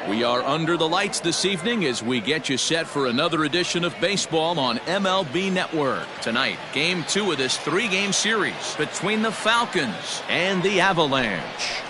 We are under the lights this evening as we get you set for another edition of baseball on MLB Network. Tonight, Game 2 of this 3-game series between the Falcons and the Avalanche.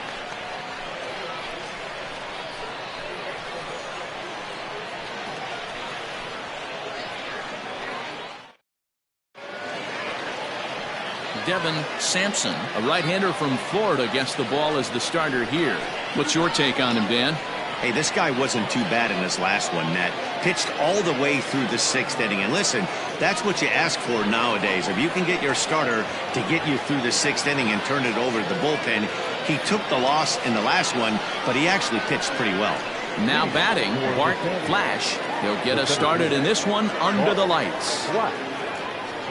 Devin Sampson, a right-hander from Florida, gets the ball as the starter here. What's your take on him, Dan? Hey, this guy wasn't too bad in his last one, Matt. Pitched all the way through the 6th inning. And listen, that's what you ask for nowadays. If you can get your starter to get you through the 6th inning and turn it over to the bullpen. He took the loss in the last one, but he actually pitched pretty well. Now batting, Bart Flash. He'll get us started in this one under the lights.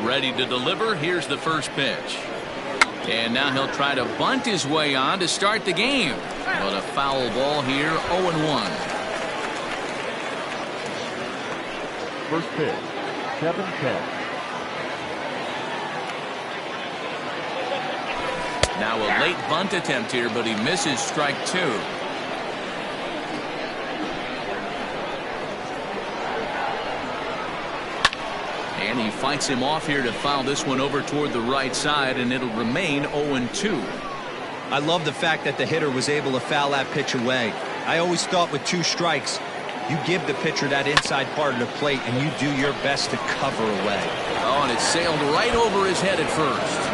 Ready to deliver. Here's the first pitch. And now he'll try to bunt his way on to start the game. But a foul ball here, 0-1. First pitch, 7-10. Now a late bunt attempt here, but he misses strike 2. And he fights him off here to foul this one over toward the right side, and it'll remain 0-2. I love the fact that the hitter was able to foul that pitch away. I always thought with 2 strikes, you give the pitcher that inside part of the plate and you do your best to cover away. Oh, and it sailed right over his head at first.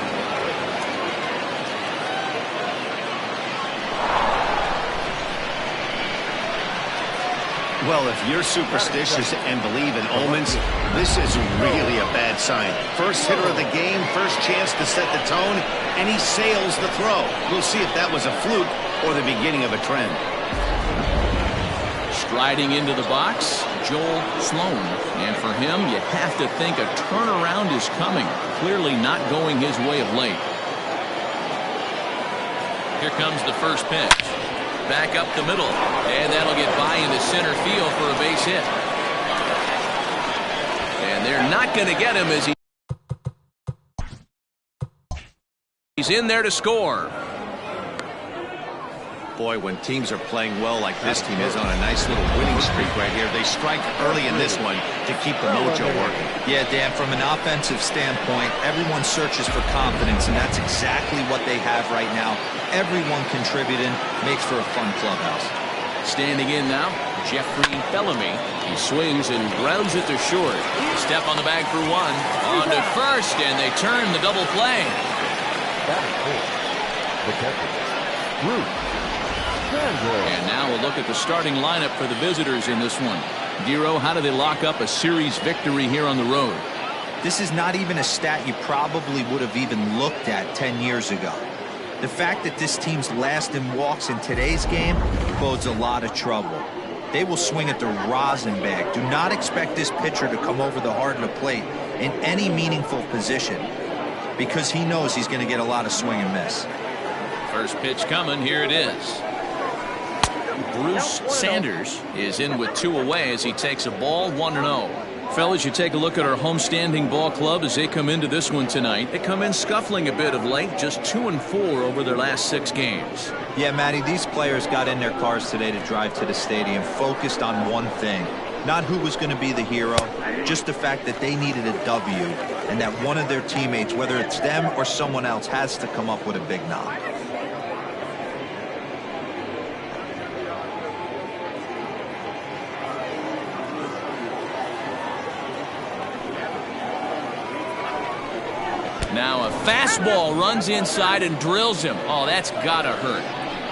Well, if you're superstitious and believe in omens, this is really a bad sign. First hitter of the game, first chance to set the tone, and he sails the throw. We'll see if that was a fluke or the beginning of a trend. Striding into the box, Joel Sloan. And for him, you have to think a turnaround is coming. Clearly not going his way of late. Here comes the first pitch. Back up the middle, and that'll get by into center field for a base hit. And they're not going to get him as he's in there to score. Boy, when teams are playing well like this team is on a nice little winning streak right here, they strike early in this one to keep the mojo working. Yeah, Dan, from an offensive standpoint, everyone searches for confidence, and that's exactly what they have right now. Everyone contributing makes for a fun clubhouse. Standing in now, Jeffrey Bellamy. He swings and grounds it to short. Step on the bag for 1. On to first, and they turn the double play. And now we'll look at the starting lineup for the visitors in this one. Giro, how do they lock up a series victory here on the road? This is not even a stat you probably would have even looked at 10 years ago. The fact that this team's last in walks in today's game bodes a lot of trouble. They will swing at the rosin bag. Do not expect this pitcher to come over the heart of the plate in any meaningful position because he knows he's going to get a lot of swing and miss. First pitch coming. Here it is. Bruce Sanders is in with 2 away as he takes a ball, 1-0. Fellas, you take a look at our homestanding ball club as they come into this one tonight. They come in scuffling a bit of late, just 2-4 over their last 6 games. Yeah, Matty, these players got in their cars today to drive to the stadium, focused on one thing. Not who was going to be the hero, just the fact that they needed a W, and that one of their teammates, whether it's them or someone else, has to come up with a big knock. Now a fastball runs inside and drills him. Oh, that's gotta hurt.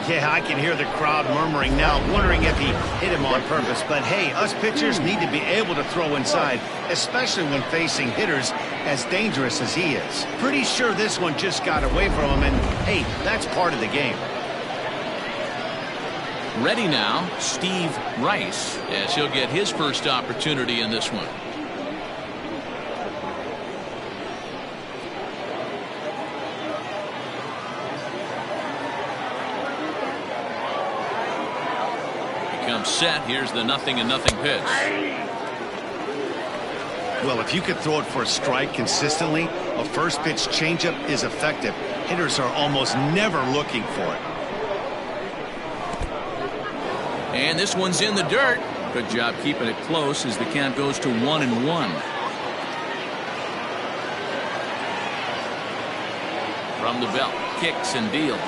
Yeah, I can hear the crowd murmuring now, wondering if he hit him on purpose. But hey, us pitchers need to be able to throw inside, especially when facing hitters as dangerous as he is. Pretty sure this one just got away from him, and hey, that's part of the game. Ready now, Steve Rice, as he'll get his first opportunity in this one. Set. Here's the 0-0 pitch. Well, if you could throw it for a strike consistently, a first pitch changeup is effective. Hitters are almost never looking for it. And this one's in the dirt. Good job keeping it close as the count goes to 1-1. From the belt, kicks and deals.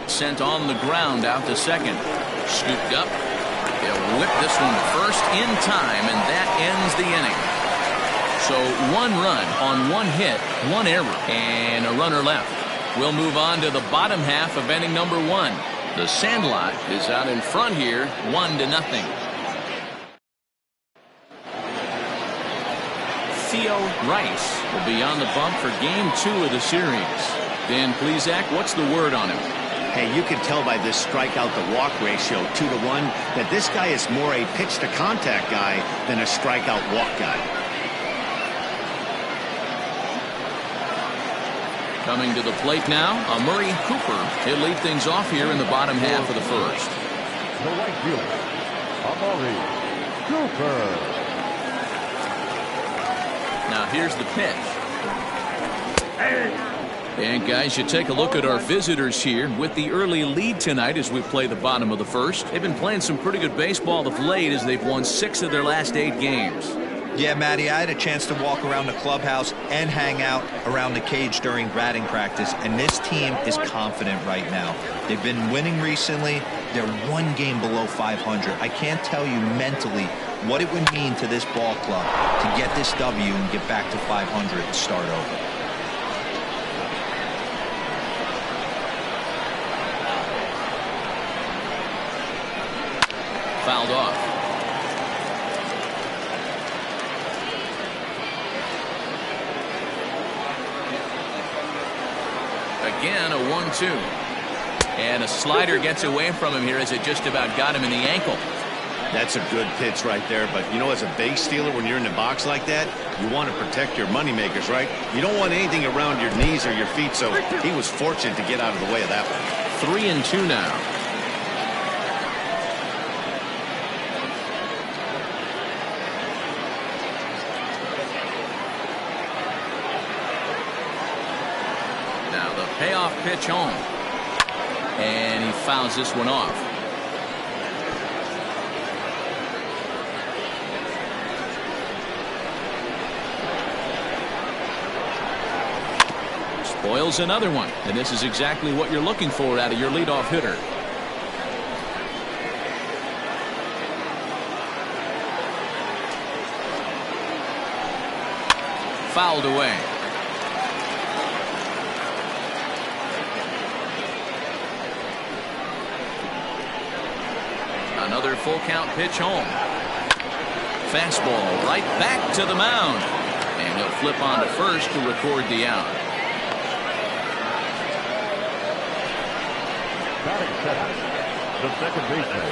Sent on the ground out to second. Scooped up. They'll whip this one to first in time, and that ends the inning. So 1 run on 1 hit, 1 error, and a runner left. We'll move on to the bottom half of inning number 1. The Sandlot is out in front here, 1-0. Theo Rice will be on the bump for game 2 of the series. Dan Plesac, what's the word on him? Hey, you can tell by this strikeout to walk ratio 2-to-1 that this guy is more a pitch to contact guy than a strikeout walk guy. Coming to the plate now, Murray Cooper. He'll lead things off here in the bottom half of the first. The right fielder, Murray Cooper. Now here's the pitch. And guys, you take a look at our visitors here with the early lead tonight as we play the bottom of the first. They've been playing some pretty good baseball of late as they've won 6 of their last 8 games. Yeah, Matty, I had a chance to walk around the clubhouse and hang out around the cage during batting practice, and this team is confident right now. They've been winning recently. They're 1 game below 500. I can't tell you mentally what it would mean to this ball club to get this W and get back to 500 and start over. Fouled off. Again, a 1-2. And a slider gets away from him here as it just about got him in the ankle. That's a good pitch right there, but you know, as a base stealer, when you're in the box like that, you want to protect your moneymakers, right? You don't want anything around your knees or your feet, so he was fortunate to get out of the way of that one. 3-2 now. Payoff pitch home. And he fouls this one off. Spoils another one. And this is exactly what you're looking for out of your leadoff hitter. Fouled away. Another full count pitch home. Fastball right back to the mound. And he'll flip on to first to record the out. Batting second, the second baseman,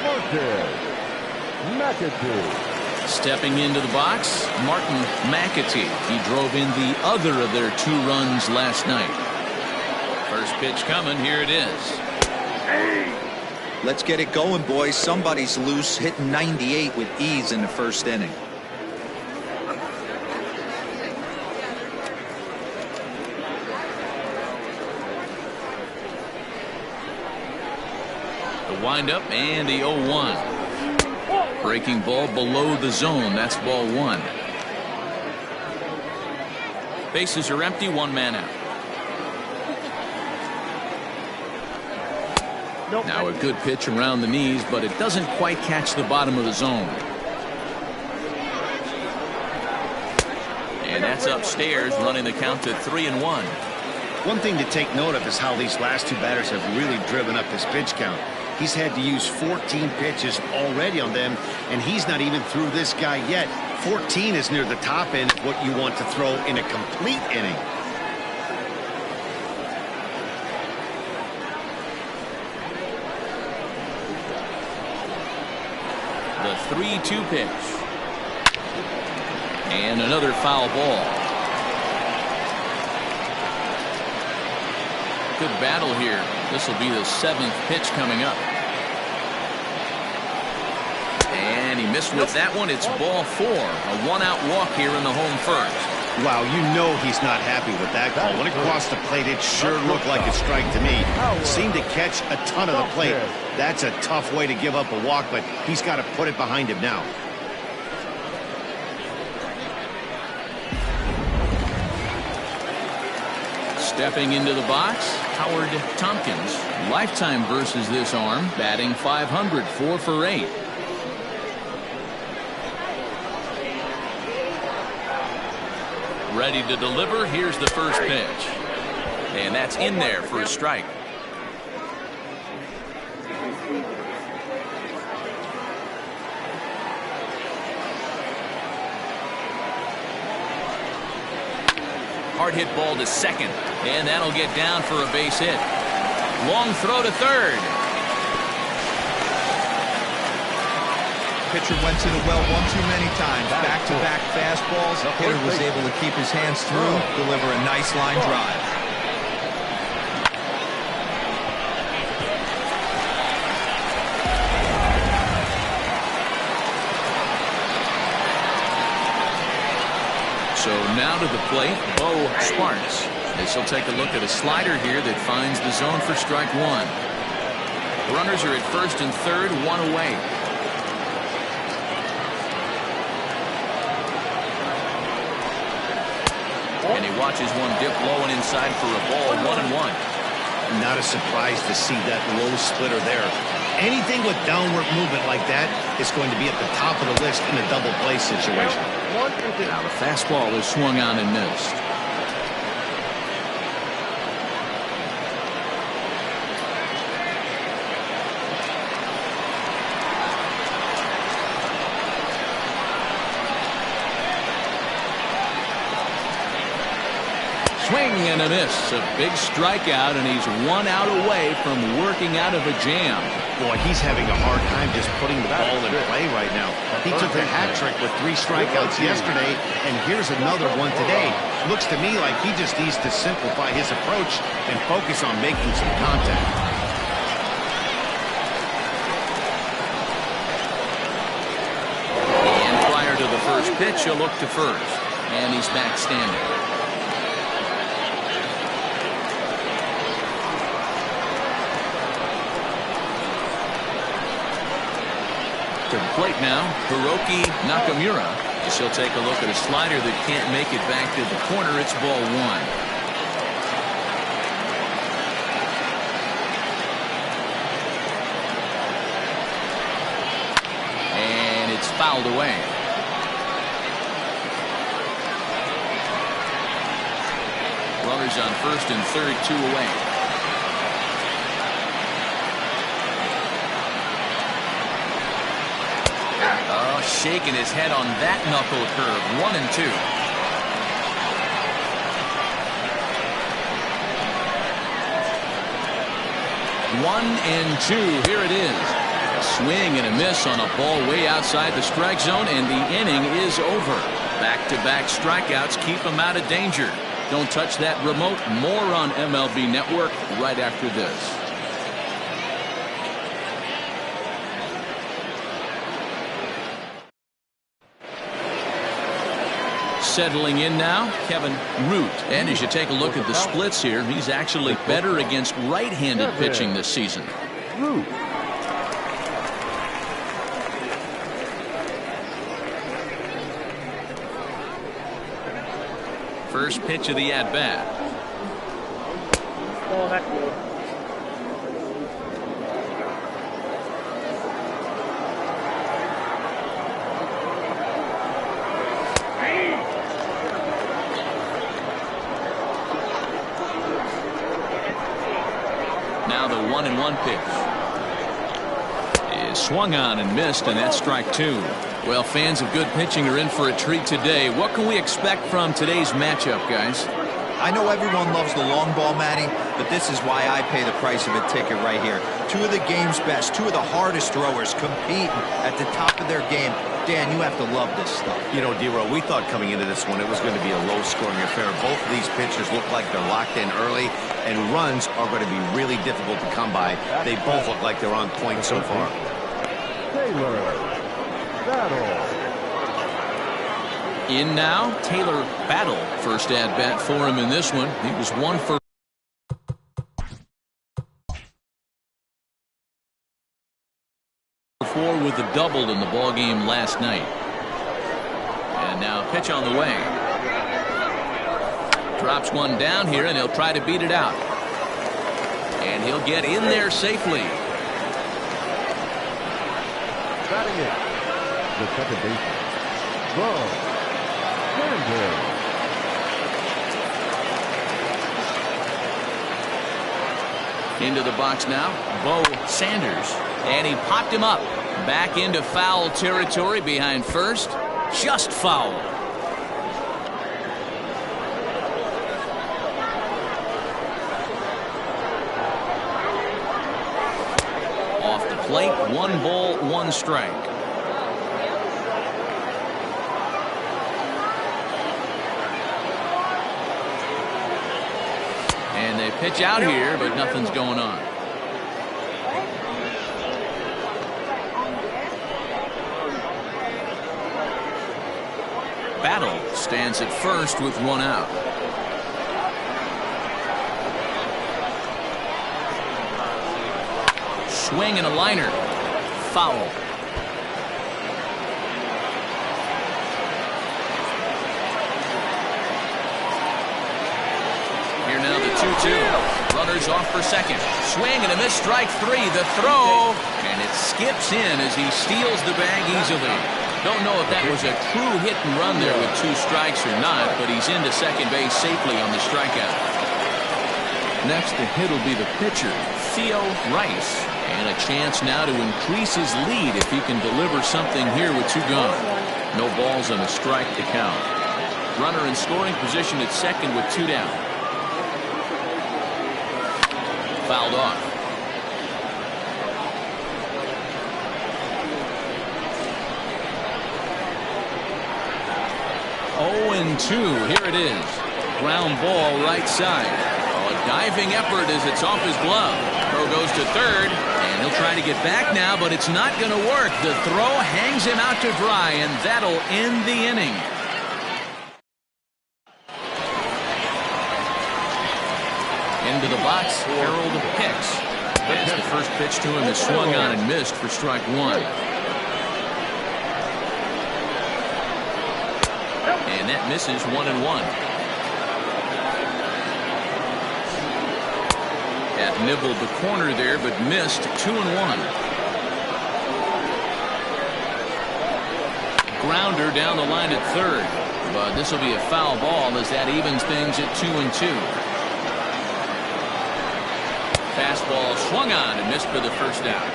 Martin McAtee. Stepping into the box, Martin McAtee. He drove in the other of their 2 runs last night. First pitch coming. Here it is. Let's get it going, boys. Somebody's loose, hitting 98 with ease in the first inning. The windup and the 0-1. Breaking ball below the zone. That's ball 1. Bases are empty. 1 man out. Now a good pitch around the knees, but it doesn't quite catch the bottom of the zone. And that's upstairs, running the count to 3-1. One thing to take note of is how these last 2 batters have really driven up his pitch count. He's had to use 14 pitches already on them, and he's not even through this guy yet. 14 is near the top end of what you want to throw in a complete inning. The 3-2 pitch. And another foul ball. Good battle here. This will be the 7th pitch coming up. And he missed with that one. It's ball 4. A one-out walk here in the home first. Wow, you know he's not happy with that call. When it crossed the plate, it sure looked like a strike to me. Seemed to catch a ton of the plate. That's a tough way to give up a walk, but he's got to put it behind him now. Stepping into the box, Howard Tompkins. Lifetime versus this arm, batting .500, 4 for 8. Ready to deliver. Here's the first pitch. And that's in there for a strike. Hard hit ball to second. And that'll get down for a base hit. Long throw to third. Pitcher went to the well one too many times. Back-to-back fastballs. Hitter was able to keep his hands through, deliver a nice line drive. So now to the plate, Bo Sparks. This will take a look at a slider here that finds the zone for strike 1. Runners are at first and third, 1 away. And he watches one dip low and inside for a ball, 1-1. Not a surprise to see that low splitter there. Anything with downward movement like that is going to be at the top of the list in a double play situation. Now the fastball is swung on and missed. Swing and a miss. A big strikeout, and he's 1 out away from working out of a jam. Boy, he's having a hard time just putting the ball in play right now. He took a hat trick with 3 strikeouts yesterday, and here's another one today. Looks to me like he just needs to simplify his approach and focus on making some contact. And prior to the first pitch, he'll look to first. And he's back standing. To the plate now, Hiroki Nakamura. She'll take a look at a slider that can't make it back to the corner. It's ball 1. And it's fouled away. Runners on first and third, 2 away. Shaking his head on that knuckle curve. 1-2. 1-2. Here it is. A swing and a miss on a ball way outside the strike zone, and the inning is over. Back-to-back strikeouts keep him out of danger. Don't touch that remote. More on MLB Network right after this. Settling in now, Kevin Root. And as you take a look at the splits here, he's actually better against right-handed pitching this season. Root. First pitch of the at-bat. Now the 1-1 pitch is swung on and missed, and that's strike 2. Well, fans of good pitching are in for a treat today. What can we expect from today's matchup, guys? I know everyone loves the long ball, Matty, but this is why I pay the price of a ticket right here. 2 of the game's best, 2 of the hardest throwers competing at the top of their game. Dan, you have to love this stuff. You know, D-Row, we thought coming into this one it was going to be a low-scoring affair. Both of these pitchers look like they're locked in early, and runs are going to be really difficult to come by. They both look like they're on point so far. Taylor. Battle. In now, Taylor Battle. First at bat for him in this one. He was 1 for 4 with a double in the ball game last night. And now pitch on the way. Drops one down here, and he'll try to beat it out. And he'll get in there safely. Batting it, the second baseman, Xanadu. Into the box now, Bo Sanders. And he popped him up. Back into foul territory behind first. Just foul. Off the plate, 1 ball, 1 strike. And they pitch out here, but nothing's going on. Battle stands at first with 1 out. Swing and a liner. Foul. Here now the 2-2. Runners off for second. Swing and a miss, strike 3. The throw, and it skips in as he steals the bag easily. Don't know if that was a true hit and run there with 2 strikes or not, but he's into second base safely on the strikeout. Next to hit will be the pitcher, Theo Rice. And a chance now to increase his lead if he can deliver something here with 2 gone. No balls and a strike to count. Runner in scoring position at second with 2 down. Fouled off. 0-2. Here it is. Ground ball right side. A diving effort as it's off his glove. Throw goes to third, and he'll try to get back now, but it's not going to work. The throw hangs him out to dry, and that'll end the inning. Into the box, Harold Hicks. As the first pitch to him is swung on and missed for strike 1. And that misses 1-1. That nibbled the corner there, but missed 2-1. Grounder down the line at third, but this will be a foul ball as that evens things at 2-2. Fastball swung on and missed for the first out.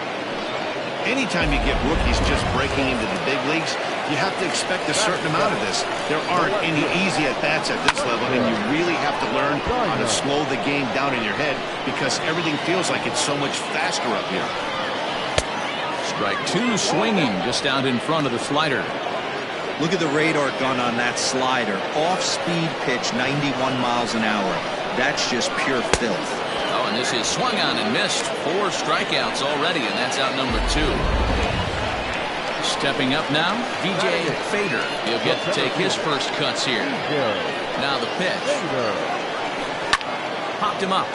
Anytime you get rookies just breaking into the big leagues, you have to expect a certain amount of this. There aren't any easy at-bats at this level, and you really have to learn how to slow the game down in your head because everything feels like it's so much faster up here. Strike 2 swinging just out in front of the slider. Look at the radar gun on that slider. Off-speed pitch, 91 miles an hour. That's just pure filth. Oh, and this is swung on and missed. 4 strikeouts already, and that's out number 2. Stepping up now, DJ Fader. He'll get to take his first cuts here. Now the pitch. Popped him up.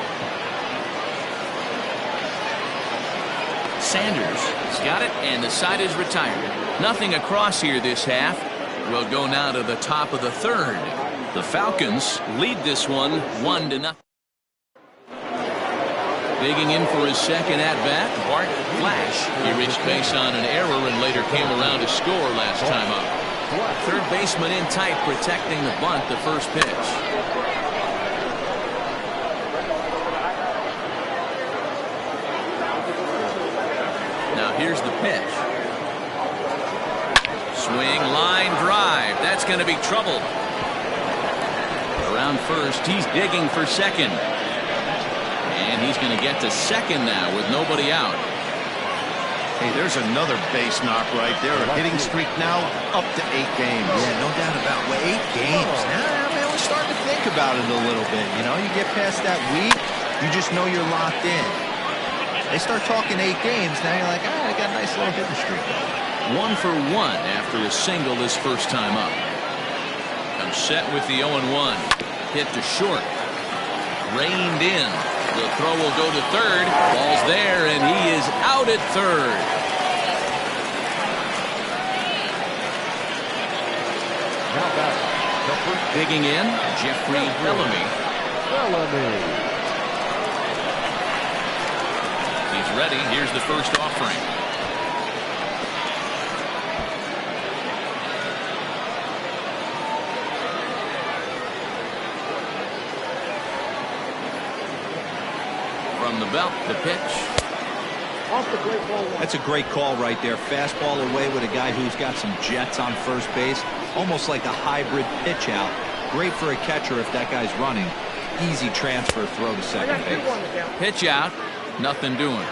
Sanders has got it, and the side is retired. Nothing across here this half. We'll go now to the top of the third. The Falcons lead this one 1-0. Digging in for his second at-bat, Bart Flash. He reached base on an error and later came around to score last time up. Third baseman in tight, protecting the bunt, the first pitch. Now here's the pitch. Swing, line, drive. That's going to be trouble. Around first, he's digging for second. And he's going to get to second now with nobody out. Hey, there's another base knock right there. A hitting streak now up to 8 games. Yeah, no doubt about it. 8 games. Now, man, we're starting to think about it a little bit. You know, you get past that week, you just know you're locked in. They start talking 8 games, now you're like, I got a nice little hitting streak. 1 for 1 after a single his first time up. Comes set with the 0-1. Hit to short. Reined in. The throw will go to third. Ball's there, and he is out at third. Now back. Digging in, Jeffrey Bellamy. He's ready. Here's the first offering. From the belt, the pitch. That's a great call right there. Fastball away with a guy who's got some jets on first base. Almost like a hybrid pitch out. Great for a catcher if that guy's running. Easy transfer throw to second base. Pitch out. Nothing doing.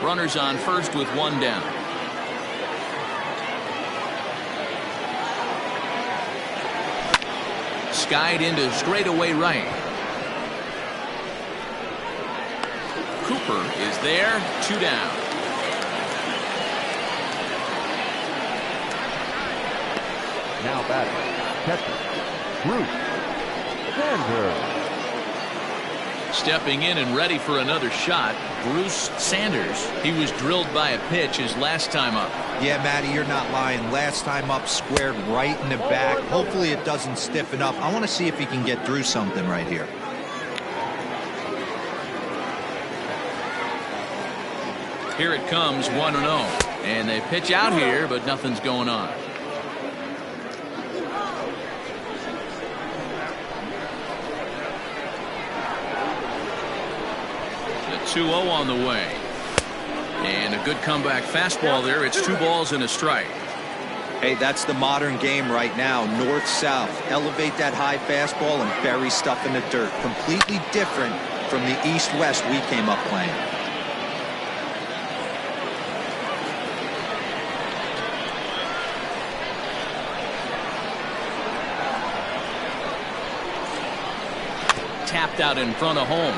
Runners on first with 1 down. Skied into straightaway right. Cooper is there. 2 down. Now batting. Catcher. Bruce Sanders. Stepping in and ready for another shot, Bruce Sanders. He was drilled by a pitch his last time up. Yeah, Matty, you're not lying. Last time up, squared right in the back. Hopefully it doesn't stiffen up. I want to see if he can get through something right here. Here it comes, 1-0. And they pitch out here, but nothing's going on. The 2-0 on the way. And a good comeback fastball there. It's 2 balls and a strike. Hey, that's the modern game right now. North-south. Elevate that high fastball and bury stuff in the dirt. Completely different from the east-west we came up playing. Tapped out in front of home.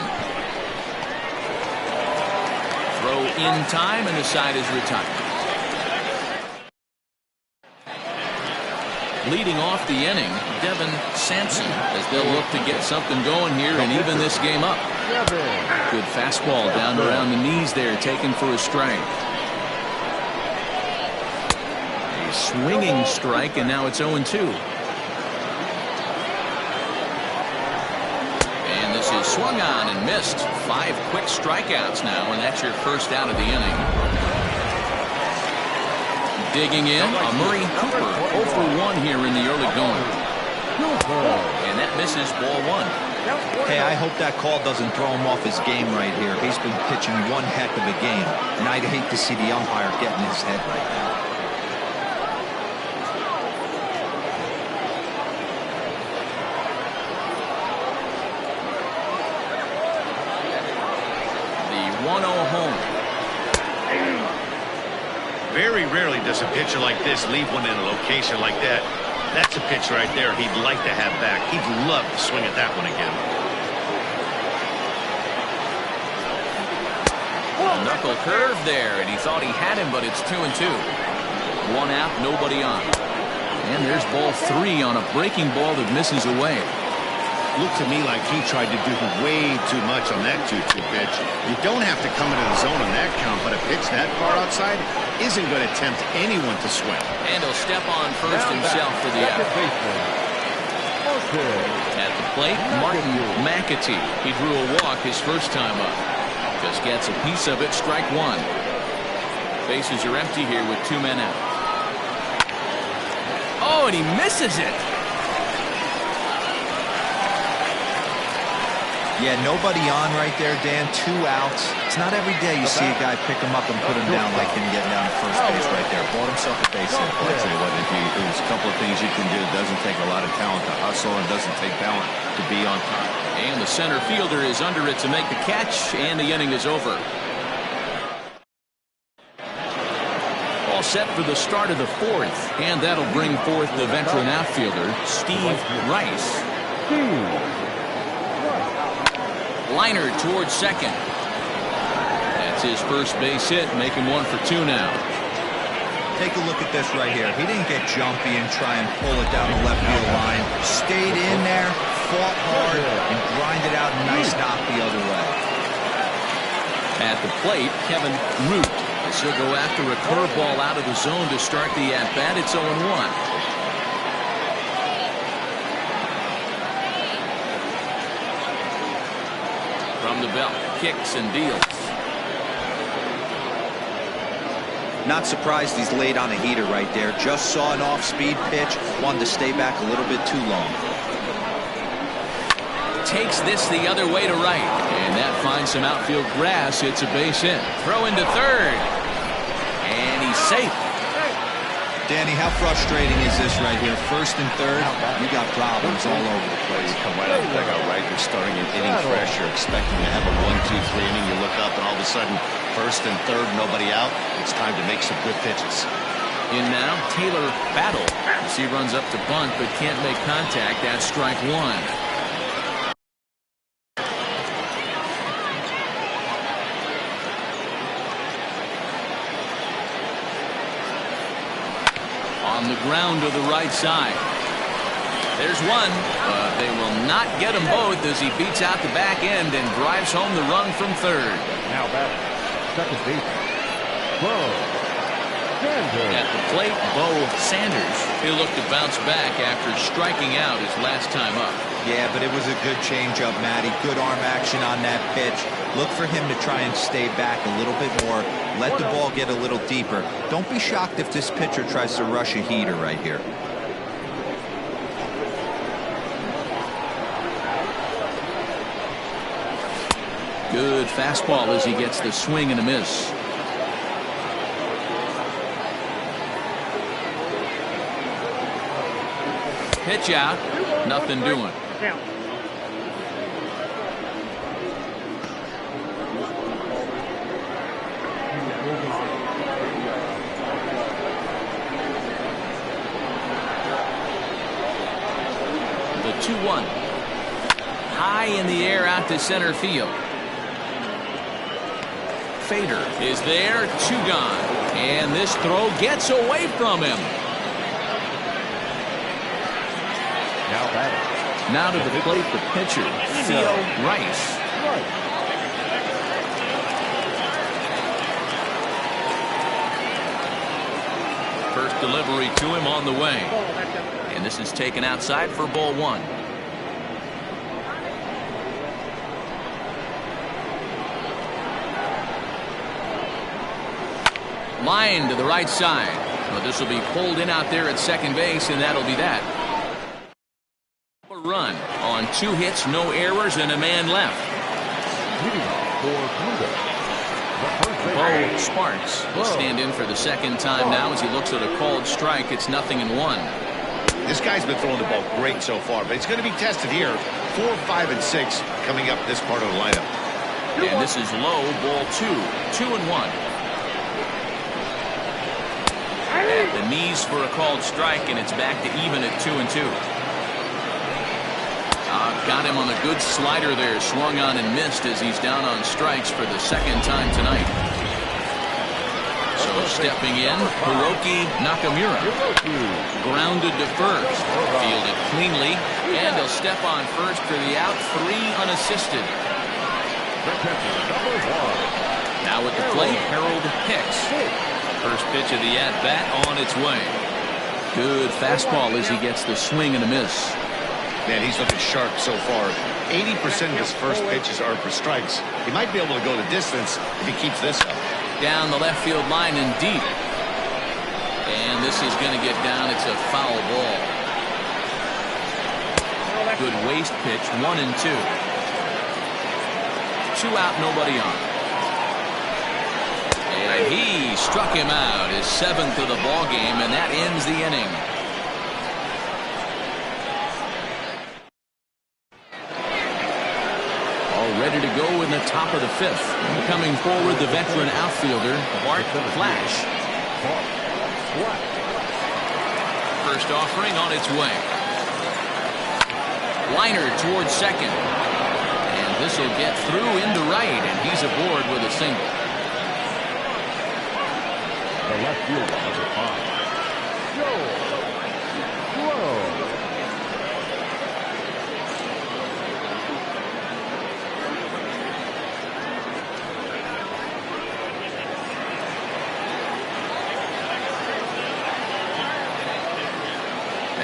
Throw in time, and the side is retired. Leading off the inning, Devin Sampson, as they'll look to get something going here and even this game up. Good fastball down around the knees there, taken for a strike. A swinging strike, and now it's 0-2. Swung on and missed. 5 quick strikeouts now, and that's your first out of the inning. Digging in, Murray Cooper, 0 for 1 here in the early going. And that misses, ball 1. Hey, I hope that call doesn't throw him off his game right here. He's been pitching one heck of a game, and I'd hate to see the umpire get in his head right now. Very rarely does a pitcher like this leave one in a location like that. That's a pitch right there he'd like to have back. He'd love to swing at that one again. A knuckle curve there, and he thought he had him, but it's 2-2. 1 out, nobody on. And there's ball 3 on a breaking ball that misses away. Looked to me like he tried to do way too much on that 2-2 pitch. You don't have to come into the zone on that count, but a pitch that far outside isn't going to tempt anyone to swing. And he'll step on first himself for the out. At the plate, Martin McAtee. He drew a walk his first time up. Just gets a piece of it, strike 1. Bases are empty here with 2 men out. Oh, and he misses it. Yeah, nobody on right there, Dan. 2 outs. It's not every day you see a guy pick him up and put him down like him getting down to first base right there. Bought himself a base hit. I'll tell you what, there's a couple of things you can do. It doesn't take a lot of talent to hustle, and it doesn't take talent to be on top. And the center fielder is under it to make the catch, and the inning is over. All set for the start of the 4th, and that'll bring forth the veteran outfielder, Steve Rice. Liner towards second. And That's his first base hit, making 1 for 2 now. Take a look at this right here. He didn't get jumpy and try and pull it down the left field line. Stayed in there, fought hard, and grinded out a nice knock the other way. At the plate, Kevin Root. As he'll go after a curveball out of the zone to start the at-bat. It's 0-1. From the belt, kicks and deals. Not surprised he's laid on a heater right there. Just saw an off-speed pitch. Wanted to stay back a little bit too long. Takes this the other way to right. And that finds some outfield grass. It's a base hit. Throw into third. And he's safe. Danny, how frustrating is this right here? First and third, you got problems all over the place. You come right out of the dugout, right? You're starting an inning fresh. You're expecting to have a 1-2-3 inning. You look up, and all of a sudden, first and third, nobody out. It's time to make some good pitches. In now, Taylor Battle. As he runs up to bunt, but can't make contact. That's strike 1. On the ground to the right side. There's one, but they will not get them both as he beats out the back end and drives home the run from third. Now back, second base, Bo Sanders. At the plate, Bo Sanders. He'll look to bounce back after striking out his last time up. Yeah, but it was a good changeup, Matty. Good arm action on that pitch. Look for him to try and stay back a little bit more. Let the ball get a little deeper. Don't be shocked if this pitcher tries to rush a heater right here. Good fastball as he gets the swing and a miss. Pitch out. Nothing doing. The 2-1. High in the air out to center field. Fader is there, 2 gone. And this throw gets away from him. Now to the plate, the pitcher, Theo Rice. First delivery to him on the way. And this is taken outside for ball 1. Line to the right side. Well, this will be pulled in out there at second base, and that'll be that. A run on 2 hits, no errors, and a man left. Bo Sparks will stand in for the second time now as he looks at a called strike. It's 0-1. This guy's been throwing the ball great so far, but it's going to be tested here. 4, 5, and 6 coming up this part of the lineup. And this is low, ball 2. 2-1. At the knees for a called strike, and it's back to even at 2-2. Got him on a good slider there, swung on and missed as he's down on strikes for the second time tonight. So stepping in, Hiroki Nakamura. Grounded to first, fielded cleanly, and he'll step on first for the out, 3 unassisted. Now at the plate, Harold Hicks. First pitch of the at-bat on its way. Good fastball as he gets the swing and a miss. Man, he's looking sharp so far. 80% of his first pitches are for strikes. He might be able to go the distance if he keeps this up. Down the left field line and deep. And this is going to get down. It's a foul ball. Good waste pitch, 1-2. 2 out, nobody on. And he struck him out, his 7th of the ball game, and that ends the inning. Ready to go in the top of the 5th. Coming forward, the veteran outfielder, Bart Flash. First offering on its way. Liner towards second. And this will get through into right, and he's aboard with a single. left fielder, number 5. Joel. Whoa.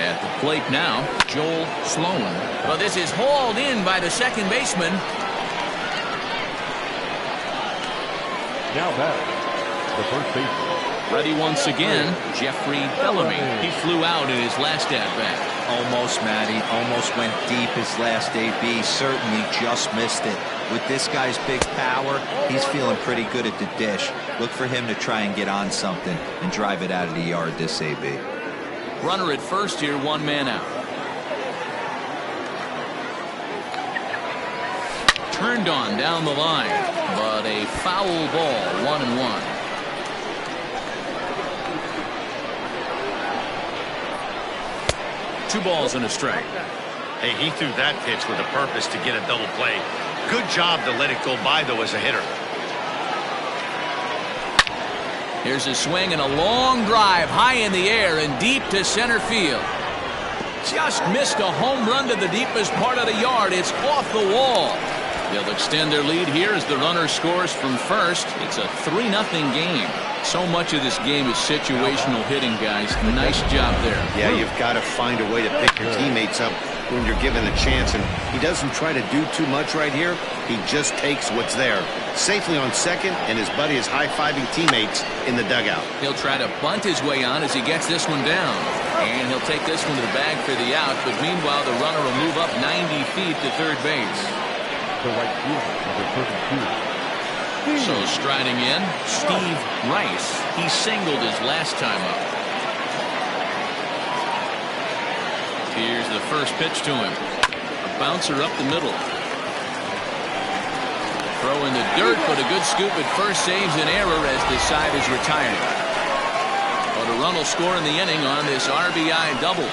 At the plate now, Joel Sloan. Well, this is hauled in by the second baseman. Now back, the first baseman. Ready once again, Jeffrey Bellamy. He flew out in his last at-bat. Almost, Matty. Almost went deep his last AB. Certainly just missed it. With this guy's big power, he's feeling pretty good at the dish. Look for him to try and get on something and drive it out of the yard this AB. Runner at first here, one man out. Turned on down the line, but a foul ball, 1-1. Two balls and a strike. Hey, he threw that pitch with a purpose to get a double play. Good job to let it go by, though, as a hitter. Here's a swing and a long drive high in the air and deep to center field. Just missed a home run to the deepest part of the yard. It's off the wall. They'll extend their lead here as the runner scores from first. It's a 3-0 game. So much of this game is situational hitting, guys. Nice job there. Yeah, you've got to find a way to pick your teammates up when you're given a chance, and he doesn't try to do too much right here. He just takes what's there. Safely on second, and his buddy is high-fiving teammates in the dugout. He'll try to bunt his way on as he gets this one down. And he'll take this one to the bag for the out, but meanwhile the runner will move up 90 feet to third base. The right fielder, number 32. So striding in, Steve Rice. He singled his last time up. Here's the first pitch to him. A bouncer up the middle. Throw in the dirt, but a good scoop at first saves an error as the side is retired. But a run will score in the inning on this RBI double.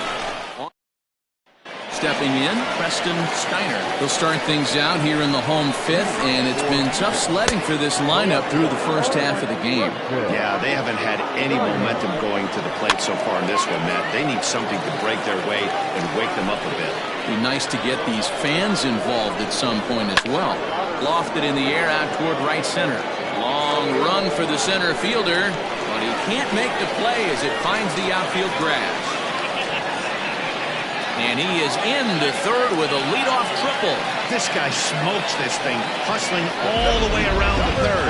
Stepping in, Preston Steiner. They'll start things out here in the home fifth, and it's been tough sledding for this lineup through the first half of the game. Yeah, they haven't had any momentum going to the plate so far in this one, Matt. They need something to break their way and wake them up a bit. Be nice to get these fans involved at some point as well. Lofted in the air out toward right center. Long run for the center fielder, but he can't make the play as it finds the outfield grass. And he is into third with a leadoff triple. This guy smokes this thing, hustling all the way around the third.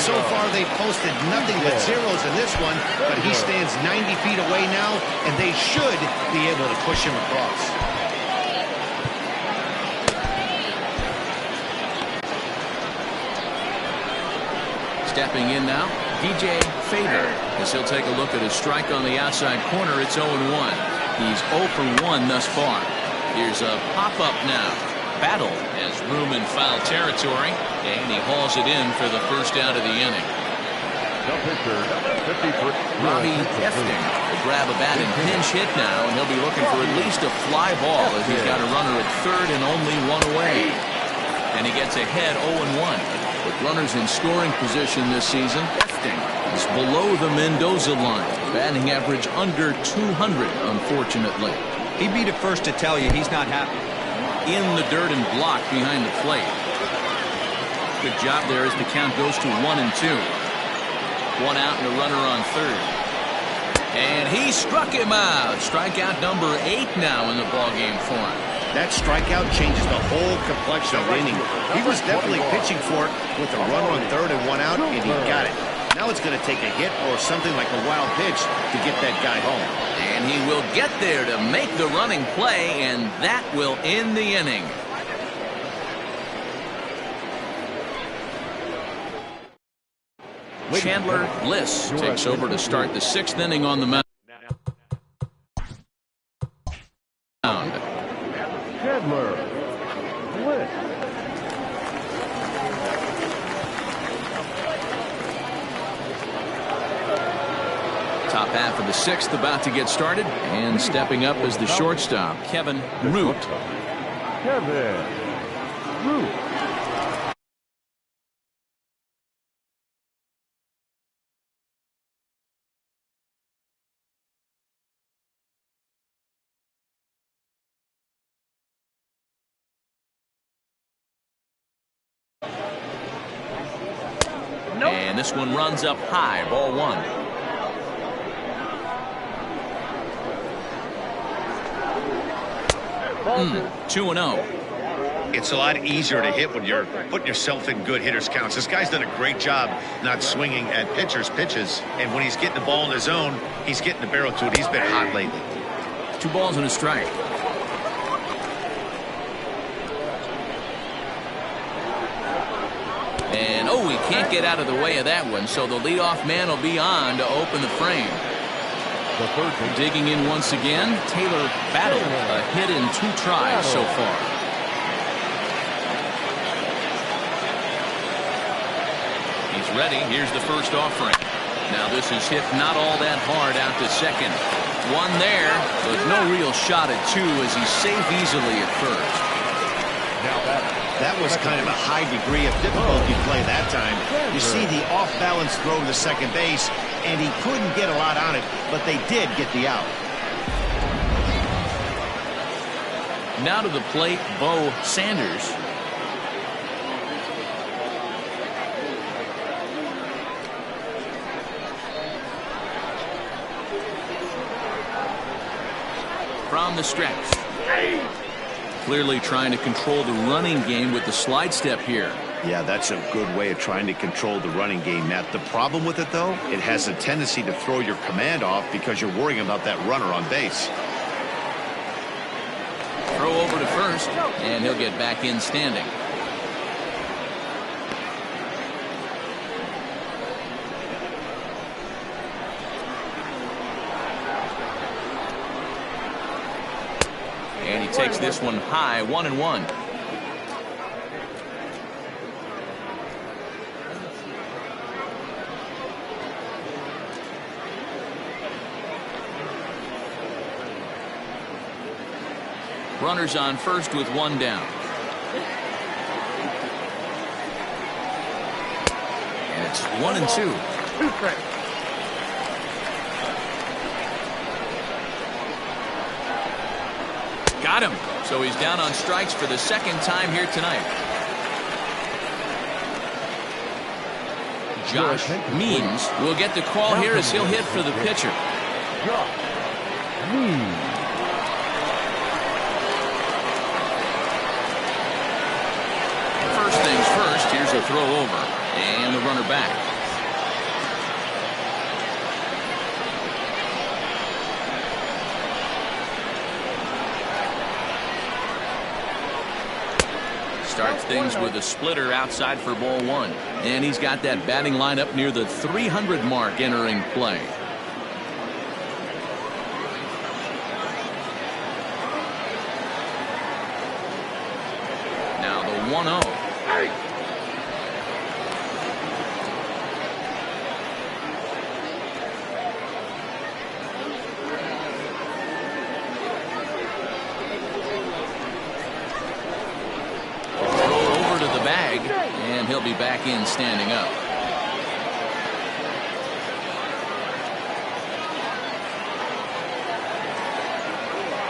So far, they've posted nothing but zeros in this one, but he stands 90 feet away now, and they should be able to push him across. Stepping in now, DJ Fader, as he'll take a look at his strike on the outside corner. It's 0-1. He's 0 for 1 thus far. Here's a pop-up now. Battle has room in foul territory, and he hauls it in for the first out of the inning. Robbie Hefting will grab a bat and pinch hit now, and he'll be looking for at least a fly ball as he's got a runner at third and only one away. And he gets ahead 0-1. With runners in scoring position this season, Hefting is below the Mendoza line. Batting average under 200, unfortunately. He'd be the first to tell you he's not happy. In the dirt and blocked behind the plate. Good job there as the count goes to 1-2. One out and a runner on third. And he struck him out. Strikeout number 8 now in the ballgame for him. That strikeout changes the whole complexion of the inning. He was definitely pitching for it with a runner on third and one out, and he got it. Now it's going to take a hit or something like a wild pitch to get that guy home. And he will get there to make the running play, and that will end the inning. Chandler Bliss takes over to start the 6th inning on the mound. Chandler Bliss. Top half of the 6th about to get started, and stepping up as the shortstop, Kevin Root. Kevin Root. And this one runs up high, ball one. Mm. 2-0. It's a lot easier to hit when you're putting yourself in good hitters counts. This guy's done a great job not swinging at pitchers' pitches. And when he's getting the ball in his zone, he's getting the barrel to it. He's been hot lately. 2 balls and a strike. And, oh, he can't get out of the way of that one, so the leadoff man will be on to open the frame. Digging in once again, Taylor Battle, a hit in 2 tries so far. He's ready. Here's the first offering. Now this is hit not all that hard out to second. One there, but no real shot at 2 as he's safe easily at first. That was kind of a high degree of difficulty play that time. You see the off-balance throw to second base, and he couldn't get a lot on it, but they did get the out. Now to the plate, Bo Sanders. From the stretch. Clearly trying to control the running game with the slide step here. Yeah, that's a good way of trying to control the running game, Matt. The problem with it, though, it has a tendency to throw your command off because you're worrying about that runner on base. Throw over to first, and he'll get back in standing. And he takes this one high, 1-1. Runners on first with 1 down. And it's 1-2. Got him. So he's down on strikes for the second time here tonight. Josh Means will get the call here as he'll hit for the pitcher. First things first, here's a throw over and the runner back. Starts things with a splitter outside for ball 1. And he's got that batting lineup near the 300 mark entering play. Now the 1-0. And he'll be back in standing up.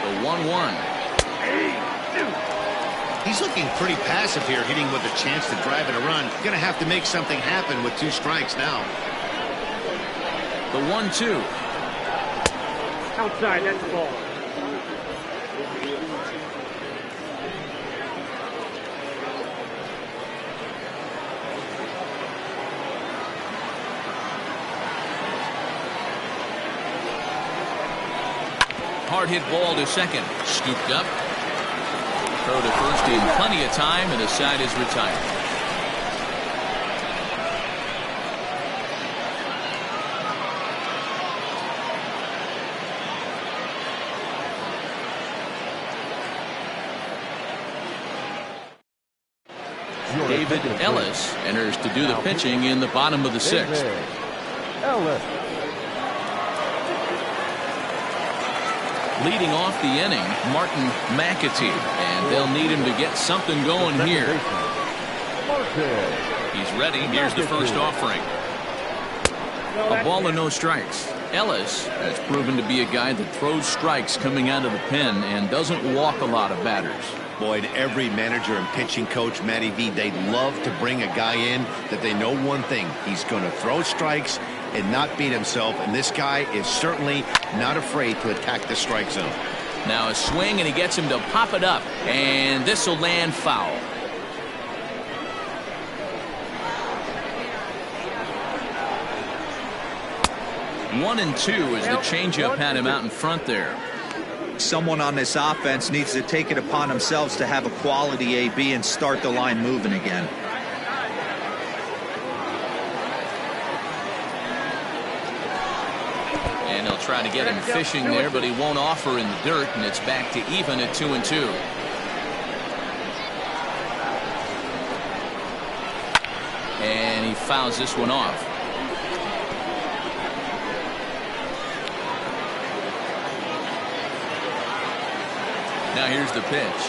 The 1-1. He's looking pretty passive here, hitting with a chance to drive it a run. Going to have to make something happen with 2 strikes now. The 1-2. Outside, that's the ball. Hard hit ball to second. Scooped up. Throw to first in plenty of time, and the side is retired. David Ellis enters to do the pitching in the bottom of the 6th. Ellis. Leading off the inning, Martin McAtee, and they'll need him to get something going here. He's ready. Here's the first offering. A ball and no strikes. Ellis has proven to be a guy that throws strikes coming out of the pen and doesn't walk a lot of batters. Boy, and every manager and pitching coach, Matty V, they love to bring a guy in that they know one thing. He's going to throw strikes and not beat himself, and this guy is certainly not afraid to attack the strike zone. Now a swing, and he gets him to pop it up, and this will land foul. One and two as the changeup had him out in front there. Someone on this offense needs to take it upon themselves to have a quality AB and start the line moving again. And they'll try to get him fishing there, but he won't offer in the dirt, and it's back to even at 2-2. And he fouls this one off. Now here's the pitch.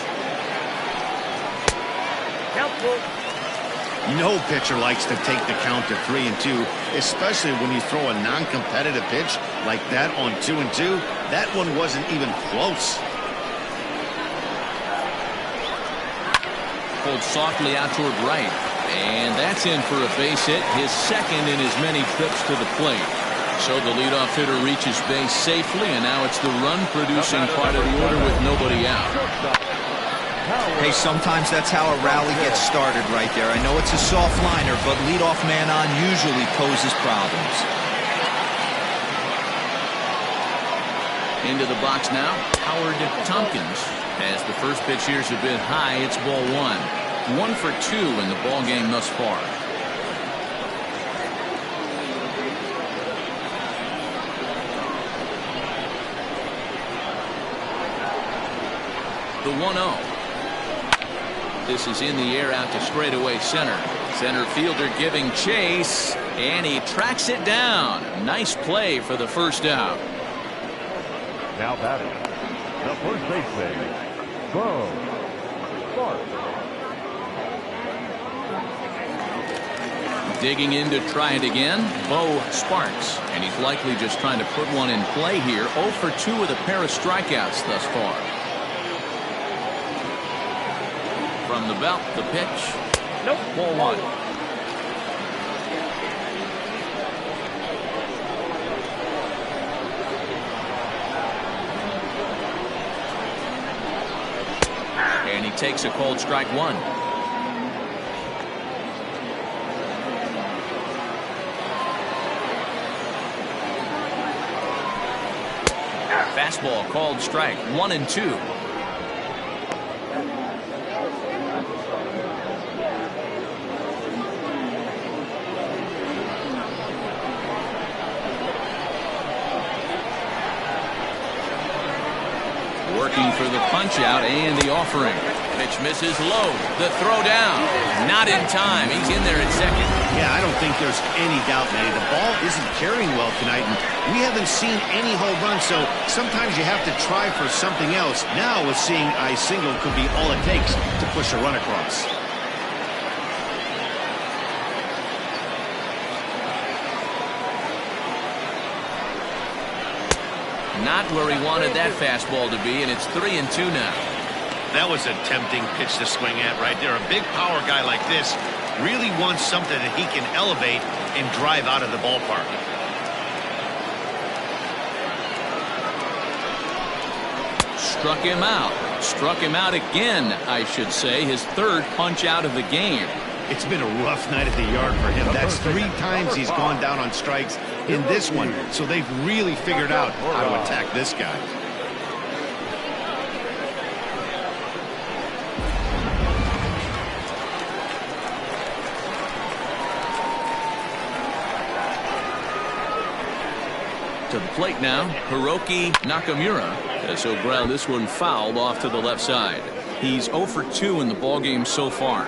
No pitcher likes to take the count to 3-2, especially when you throw a non-competitive pitch like that on 2-2. That one wasn't even close. Pulled softly out toward right, and that's in for a base hit, his second in as many trips to the plate. So the leadoff hitter reaches base safely, and now it's the run-producing part of the order with nobody out. Hey, sometimes that's how a rally gets started right there. I know it's a soft liner, but leadoff man on usually poses problems. Into the box now, Howard Tompkins. As the first pitch here's a bit high, it's ball one. 1 for 2 in the ball game thus far. The 1-0. This is in the air out to straightaway center. Center fielder giving chase, and he tracks it down. Nice play for the first out. Now batting, the first baseman, Bo Sparks. Digging in to try it again, Bo Sparks. And he's likely just trying to put one in play here. 0 for 2 with a pair of strikeouts thus far. From the belt, the pitch. Nope. Ball one. And he takes a cold strike one. Fastball called strike 1-2. Working for the punch out and the offering. Pitch misses low. The throw down. Not in time. He's in there at second. Yeah, I don't think there's any doubt, Matty. The ball isn't carrying well tonight, and we haven't seen any home runs, so sometimes you have to try for something else. Now, with seeing I single could be all it takes to push a run across. Not where he wanted that fastball to be, and it's 3-2 now. That was a tempting pitch to swing at right there. A big power guy like this really wants something that he can elevate and drive out of the ballpark. Struck him out. Struck him out again, I should say. His third punch out of the game. It's been a rough night at the yard for him. That's 3 times he's gone down on strikes in this one. So they've really figured out how to attack this guy. To the plate now, Hiroki Nakamura, as he'll ground this one fouled off to the left side. He's 0 for 2 in the ballgame so far.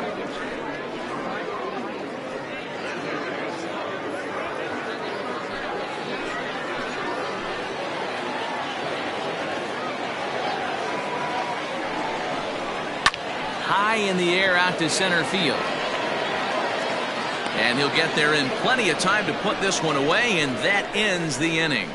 High in the air out to center field. And he'll get there in plenty of time to put this one away, and that ends the inning.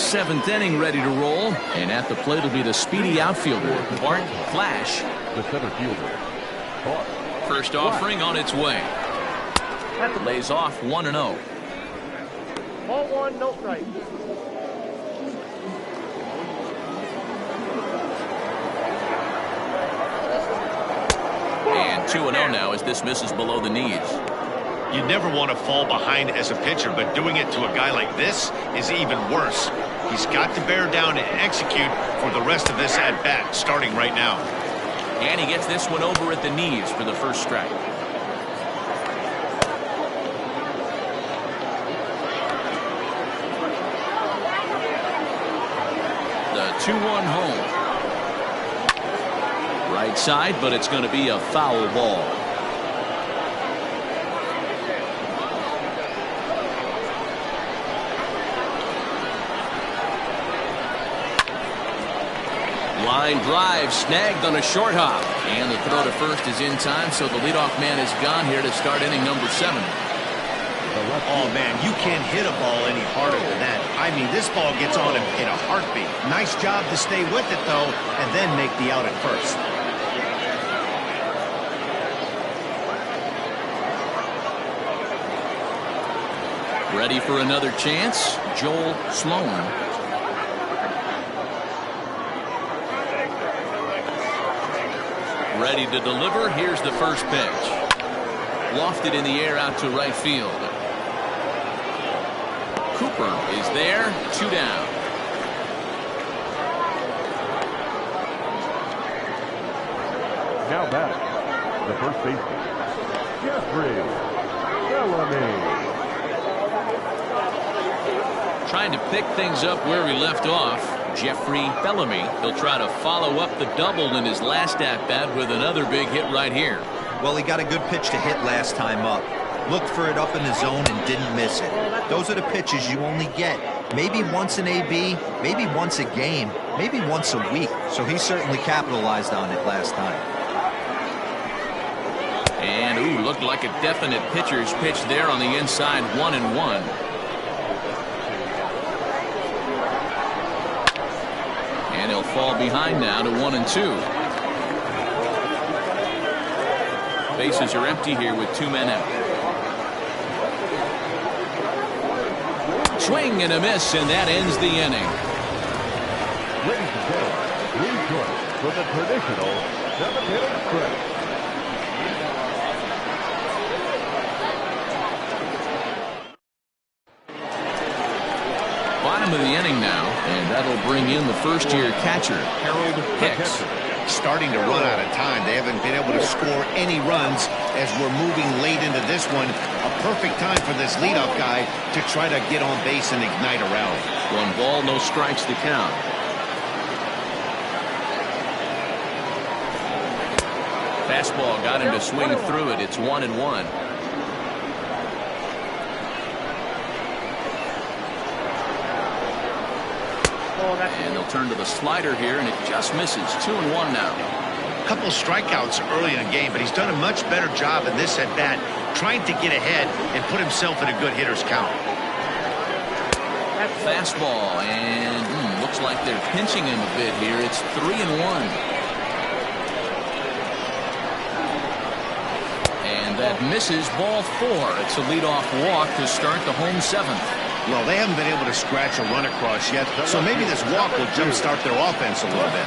seventh inning ready to roll. And at the plate will be the speedy outfielder, Bart Flash. The center fielder. Bart. First offering on its way. Lays off 1-0. Ball one, no strike. And 2-0 now as this misses below the knees. You never want to fall behind as a pitcher, but doing it to a guy like this is even worse. He's got to bear down and execute for the rest of this at-bat, starting right now. And he gets this one over at the knees for the first strike. The 2-1 home. Right side, but it's going to be a foul ball. Line drive snagged on a short hop. And the throw to first is in time, so the leadoff man is gone here to start inning number 7. Oh, man, you can't hit a ball any harder than that. I mean, this ball gets on him in a heartbeat. Nice job to stay with it, though, and then make the out at first. Ready for another chance, Joel Sloan. Ready to deliver. Here's the first pitch. Lofted in the air out to right field. Cooper is there. 2 down. Now back. The first baseman. Jeffrey Bellamy. Trying to pick things up where he left off. Jeffrey Bellamy. He'll try to follow up the double in his last at-bat with another big hit right here. Well, he got a good pitch to hit last time up. Looked for it up in the zone and didn't miss it. Those are the pitches you only get. Maybe once an AB, maybe once a game, maybe once a week. So he certainly capitalized on it last time. And, ooh, looked like a definite pitcher's pitch there on the inside. 1-1. And he'll fall behind now to 1-2. Bases are empty here with 2 men out. Swing and a miss, and that ends the inning. Ladies and gentlemen, please join us for the traditional 7th-inning stretch. Bottom of the inning now, and that'll bring in the first-year catcher, Harold Hicks. Starting to run out of time. They haven't been able to score any runs as we're moving late into this one. A perfect time for this leadoff guy to try to get on base and ignite a rally. 1 ball, no strikes to count. Fastball got him to swing through it. It's 1-1. And they'll turn to the slider here, and it just misses. 2-1 now. A couple strikeouts early in the game, but he's done a much better job in this at-bat, trying to get ahead and put himself in a good hitter's count. Fastball, and looks like they're pinching him a bit here. It's 3-1. And that misses, ball 4. It's a leadoff walk to start the home 7th. Well, they haven't been able to scratch a run across yet, so maybe this walk will jumpstart their offense a little bit.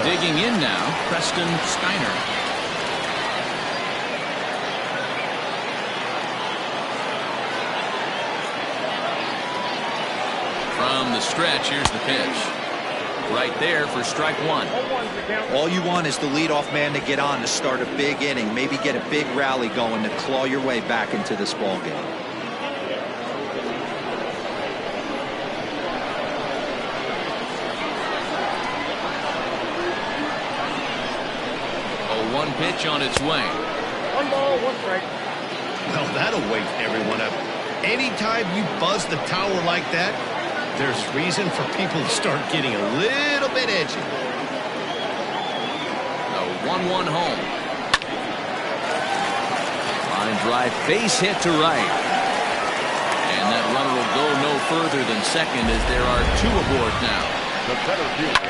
Digging in now, Preston Steiner. From the stretch, here's the pitch. Right there for strike 1. All you want is the leadoff man to get on to start a big inning, maybe get a big rally going to claw your way back into this ball game. One pitch on its way. 1 ball, 1 strike. Well, that'll wake everyone up. Anytime you buzz the tower like that, there's reason for people to start getting a little bit edgy. A 1-1 home. Line drive, base hit to right. And And that runner will go no further than second as there are 2 aboard now. The center fielder.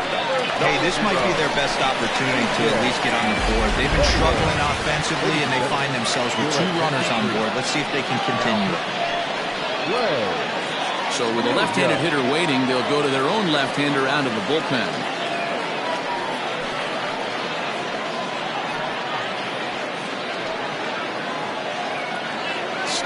Hey, this might be their best opportunity to at least get on the board. They've been struggling offensively, and they find themselves with 2 runners on board. Let's see if they can continue. So with a left-handed hitter waiting, they'll go to their own left-hander out of the bullpen.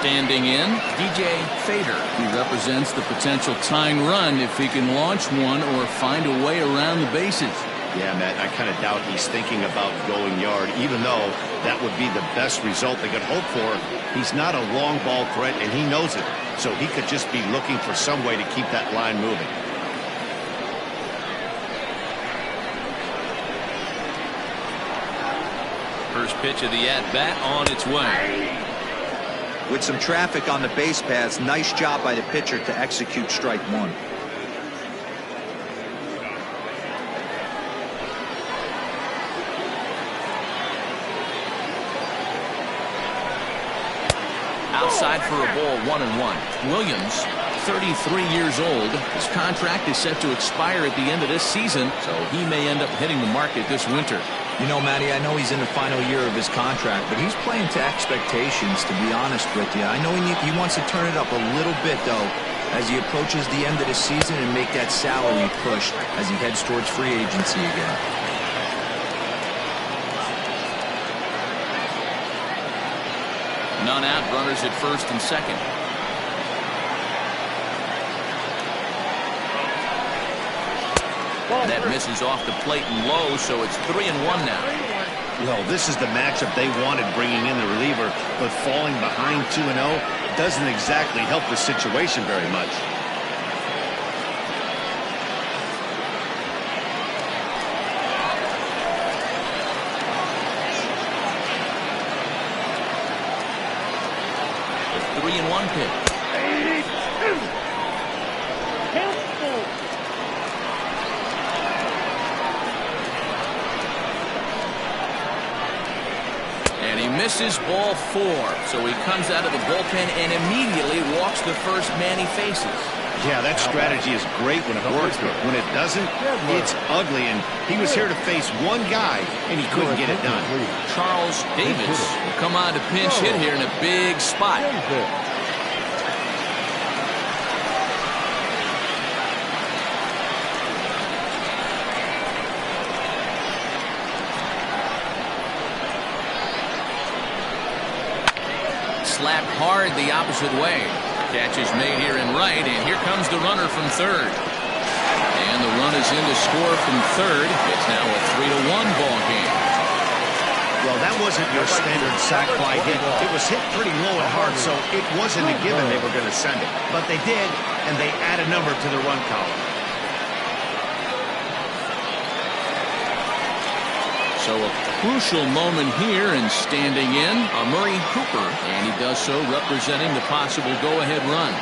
Standing in, DJ Fader. He represents the potential tying run if he can launch one or find a way around the bases. Yeah, Matt, I kind of doubt he's thinking about going yard, even though that would be the best result they could hope for. He's not a long ball threat, and he knows it. So he could just be looking for some way to keep that line moving. First pitch of the at-bat on its way. With some traffic on the base paths, nice job by the pitcher to execute strike 1. Outside for a ball, 1-1. Williams, 33 years old. His contract is set to expire at the end of this season, so he may end up hitting the market this winter. You know, Matty, I know he's in the final year of his contract, but he's playing to expectations, to be honest with you. I know he wants to turn it up a little bit, though, as he approaches the end of the season and make that salary push as he heads towards free agency again. None out, runners at first and second. That misses off the plate and low, so it's 3-1 now. Well, this is the matchup they wanted, bringing in the reliever, but falling behind 2-0 doesn't exactly help the situation very much. The 3-1 pitch. Misses ball 4, so he comes out of the bullpen and immediately walks the first man he faces. Yeah, that strategy is great when it works, but when it doesn't, it's ugly, and he was here to face one guy, and he couldn't get it done. Charles Davis will come on to pinch hit here in a big spot. Slapped hard the opposite way. Catch is made here in right, and here comes the runner from third. And the run is in to score from third. It's now a 3-1 ball game. Well, that wasn't your standard sac fly hit. It was hit pretty low and hard, so it wasn't a given they were going to send it. But they did, and they add a number to the run column. So a crucial moment here, and standing in are Murray Cooper, and he does so representing the possible go-ahead run.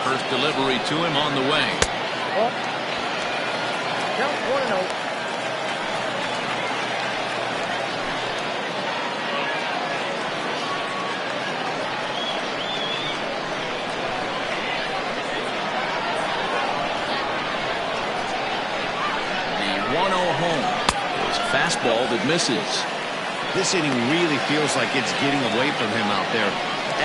First delivery to him on the way. Count 1-0. Fastball that misses. This inning really feels like it's getting away from him out there.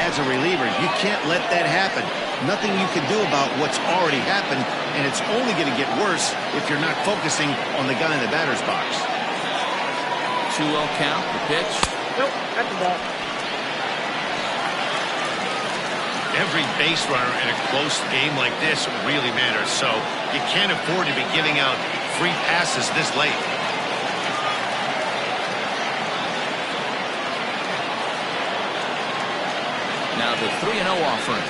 As a reliever, you can't let that happen. Nothing you can do about what's already happened, and it's only going to get worse if you're not focusing on the guy in the batter's box. 2-0 count, the pitch. Nope, that's the ball. Every base runner in a close game like this really matters, so you can't afford to be giving out free passes this late. Now the 3-0 offering.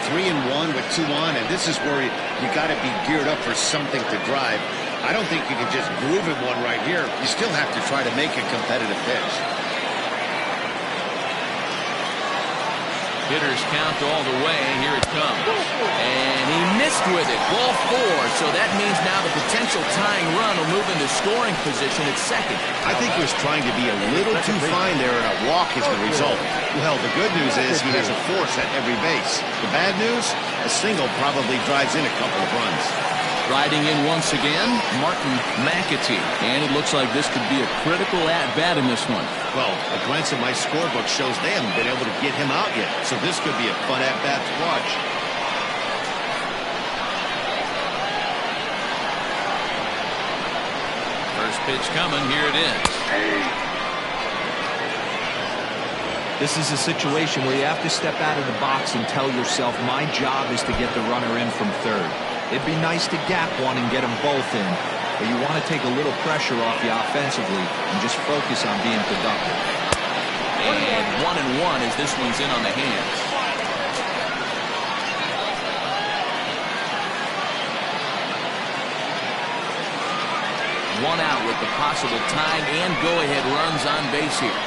3-1 with 2 on, and this is where you got to be geared up for something to drive. I don't think you can just groove him one right here. You still have to try to make a competitive pitch. Hitters count all the way. Here it comes. And he missed with it. Ball 4. So that means now the potential tying run will move into scoring position at second. I think he was trying to be a little too fine there, and a walk is the result. Well, the good news is he has a force at every base. The bad news, a single probably drives in a couple of runs. Riding in once again, Martin McAtee. And it looks like this could be a critical at-bat in this one. Well, a glance at my scorebook shows they haven't been able to get him out yet, so this could be a fun at-bat to watch. First pitch coming. Here it is. This is a situation where you have to step out of the box and tell yourself, my job is to get the runner in from third. It'd be nice to gap one and get them both in, but you want to take a little pressure off you offensively and just focus on being productive. And 1-1 as this one's in on the hands. One out with the possible tying and go-ahead runs on base here.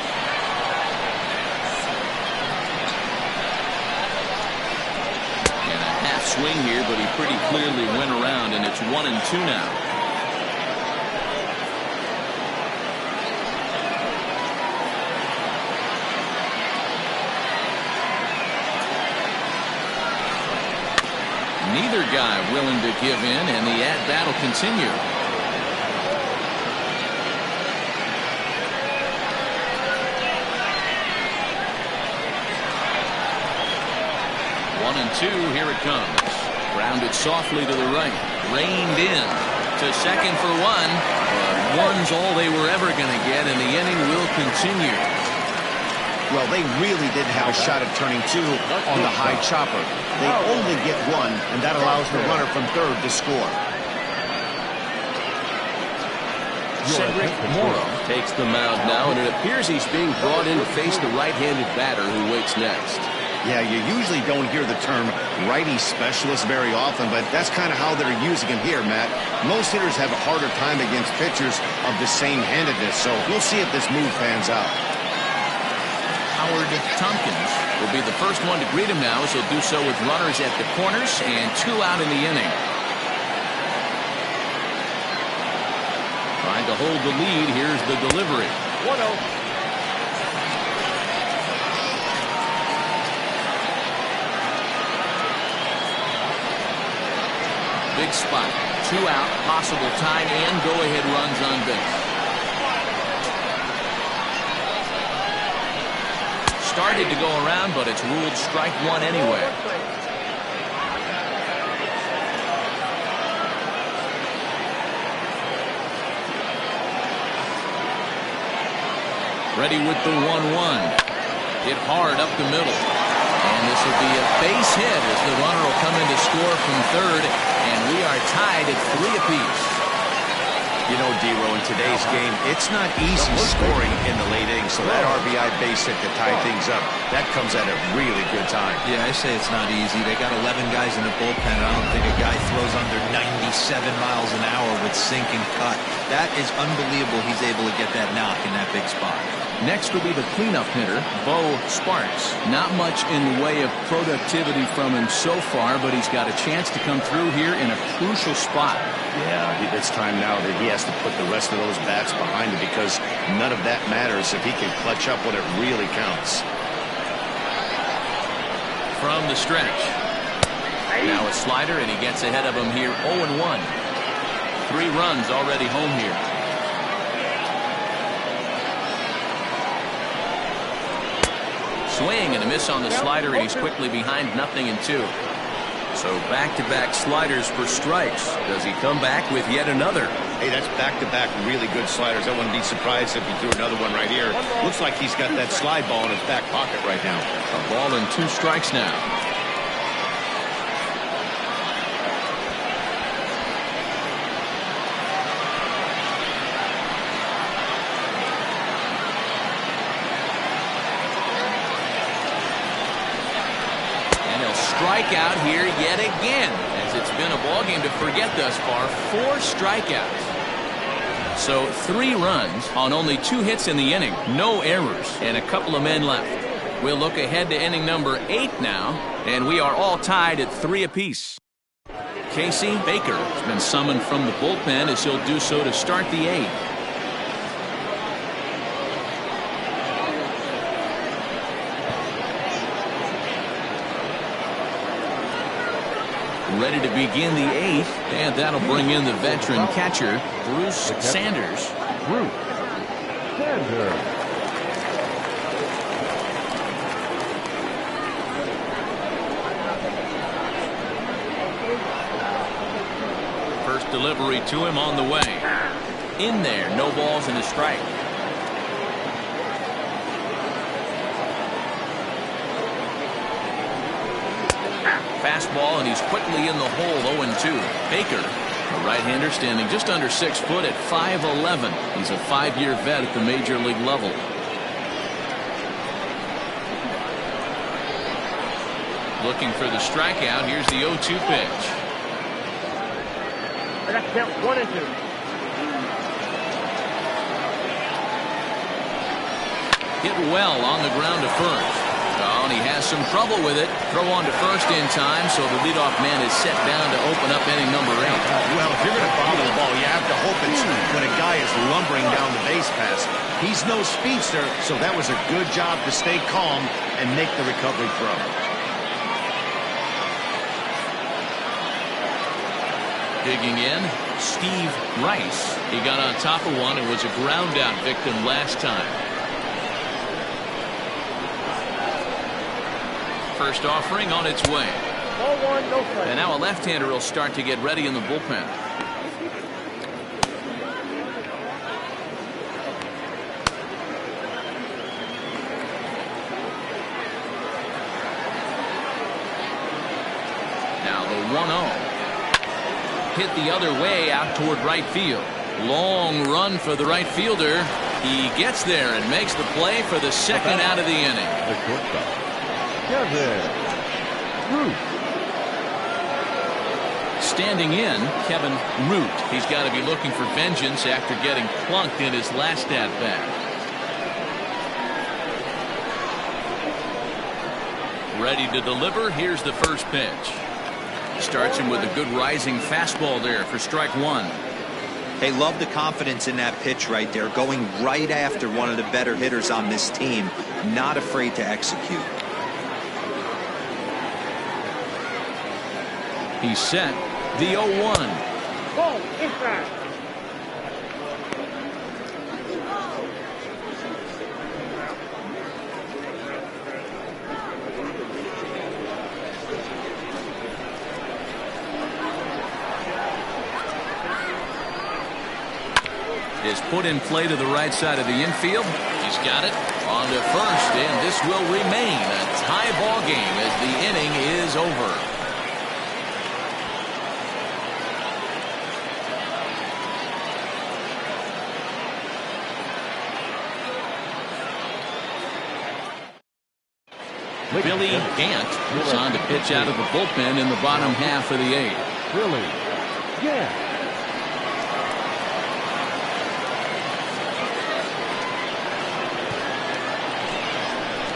Swing here, but he pretty clearly went around, and it's 1-2 now. Neither guy willing to give in, and the at-bat will continue. One and two, here it comes. Grounded softly to the right. Reined in to second for one. But one's all they were ever going to get, and the inning will continue. Well, they really didn't have a shot at turning two on the high chopper. They only get one, and that allows the runner from third to score. Cedric Morrow takes the mound now, and it appears he's being brought in to face the right-handed batter who waits next. Yeah, you usually don't hear the term righty specialist very often, but that's kind of how they're using him here, Matt. Most hitters have a harder time against pitchers of the same handedness, so we'll see if this move pans out. Howard Tompkins will be the first one to greet him now, as he'll do so with runners at the corners and 2 out in the inning. Trying to hold the lead. Here's the delivery. 1-0. Big spot. 2 out, possible tying and go-ahead runs on base. Started to go around, but it's ruled strike one anyway. Ready with the 1-1. Hit hard up the middle. And this will be a base hit as the runner will come in to score from third. And we are tied at 3 apiece. You know, D-Row, in today's game, it's not easy scoring in the late innings, so that RBI base hit to tie things up, that comes at a really good time. Yeah, I say it's not easy. They got 11 guys in the bullpen. I don't think a guy throws under 97 miles an hour with sink and cut. That is unbelievable he's able to get that knock in that big spot. Next will be the cleanup hitter, Bo Sparks. Not much in the way of productivity from him so far, but he's got a chance to come through here in a crucial spot. Yeah, it's time now that he has to put the rest of those bats behind him, because none of that matters if he can clutch up when it really counts. From the stretch. Now a slider, and he gets ahead of him here 0-1. 3 runs already home here. Swing and a miss on the slider, and he's quickly behind 0-2. So back-to-back sliders for strikes. Does he come back with yet another? Hey, that's back-to-back really good sliders. I wouldn't be surprised if he threw another one right here. Looks like he's got that slide ball in his back pocket right now. A ball and 2 strikes now. Strikeout here yet again, as it's been a ball game to forget thus far. 4 strikeouts. So 3 runs on only 2 hits in the inning. No errors and a couple of men left. We'll look ahead to inning number 8 now, and we are all tied at 3 apiece. Casey Baker has been summoned from the bullpen as he'll do so to start the 8th. Ready to begin the 8th, and that'll bring in the veteran catcher, Bruce Sanders. Bruce Sanders. First delivery to him on the way. In there, no balls and a strike. Fastball, and he's quickly in the hole, 0-2. Baker, a right-hander standing just under 6 foot at 5'11". He's a 5-year vet at the major league level. Looking for the strikeout. Here's the 0-2 pitch. I got to count 1 and 2. Hit well on the ground to first. Oh, and he has some trouble with it. Throw on to first in time, so the leadoff man is set down to open up inning number 8. Well, if you're going to bobble the ball, you have to hope it's when a guy is lumbering down the base pass. He's no speedster, so that was a good job to stay calm and make the recovery throw. Digging in, Steve Rice. He got on top of one and was a ground out victim last time. First offering on its way. Ball 1, no strike. And now a left-hander will start to get ready in the bullpen. Now the 1-0. Hit the other way out toward right field. Long run for the right fielder. He gets there and makes the play for the second out of the inning. The shortstop, Kevin Root. Standing in, Kevin Root. He's got to be looking for vengeance after getting plunked in his last at-bat. Ready to deliver. Here's the first pitch. Starts him with a good rising fastball there for strike 1. Hey, love the confidence in that pitch right there. Going right after one of the better hitters on this team. Not afraid to execute. He's set. The 0-1. Ball inside. Is put in play to the right side of the infield. He's got it on to first, and this will remain a tie ball game as the inning is over. Billy Gant is on to pitch out of the bullpen in the bottom half of the 8th. Billy Gant.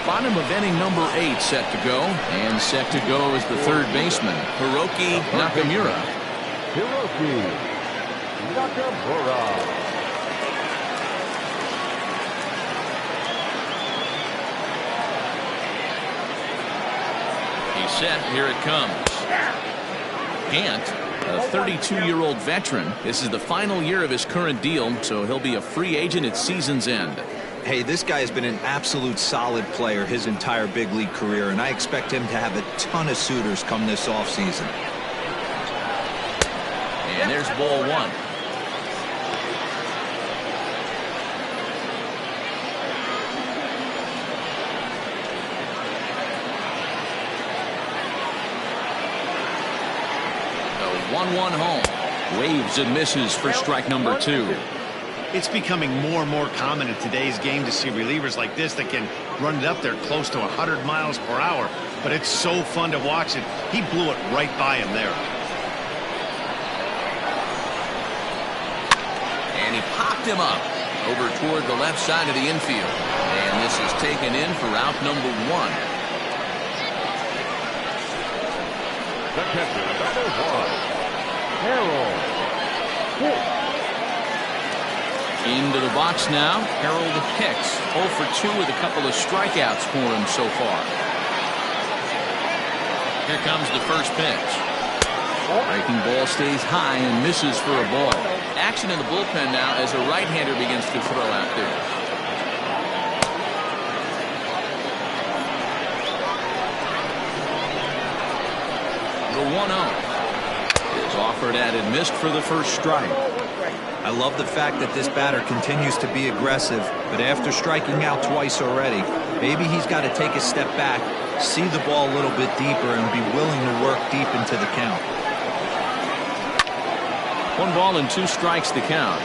Bottom of inning number 8 set to go, and set to go is the third baseman, Hiroki Nakamura. Hiroki Nakamura. He's set. Here it comes. Gant, a 32-year-old veteran. This is the final year of his current deal, so he'll be a free agent at season's end. Hey, this guy has been an absolute solid player his entire big league career, and I expect him to have a ton of suitors come this offseason. And there's ball 1. The 1-1 home. Waves and misses for strike number 2. It's becoming more and more common in today's game to see relievers like this that can run it up there close to 100 miles per hour. But it's so fun to watch it. He blew it right by him there. And he popped him up. over toward the left side of the infield. And this is taken in for out number 1. The catcher, number 1, Harold. Into the box now, Harold Hicks. 0 for 2 with a couple of strikeouts for him so far. Here comes the first pitch. Breaking ball stays high and misses for a ball. Action in the bullpen now as a right-hander begins to throw out there. The 1-0 is offered at and missed for the first strike. I love the fact that this batter continues to be aggressive, but after striking out twice already, maybe he's got to take a step back, see the ball a little bit deeper, and be willing to work deep into the count. 1 ball and 2 strikes to count.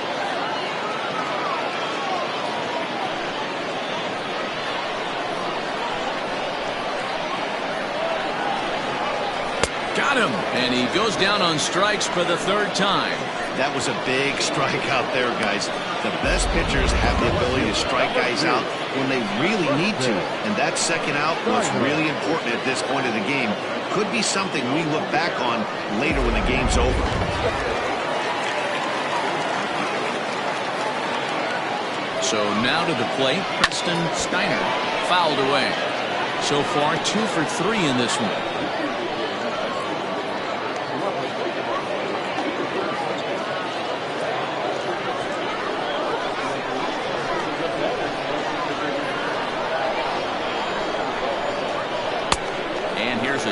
Got him, and he goes down on strikes for the 3rd time. That was a big strike out there, guys. The best pitchers have the ability to strike guys out when they really need to. And that second out was really important at this point of the game. Could be something we look back on later when the game's over. So now to the plate, Preston Steiner. Fouled away. So far, 2 for 3 in this one.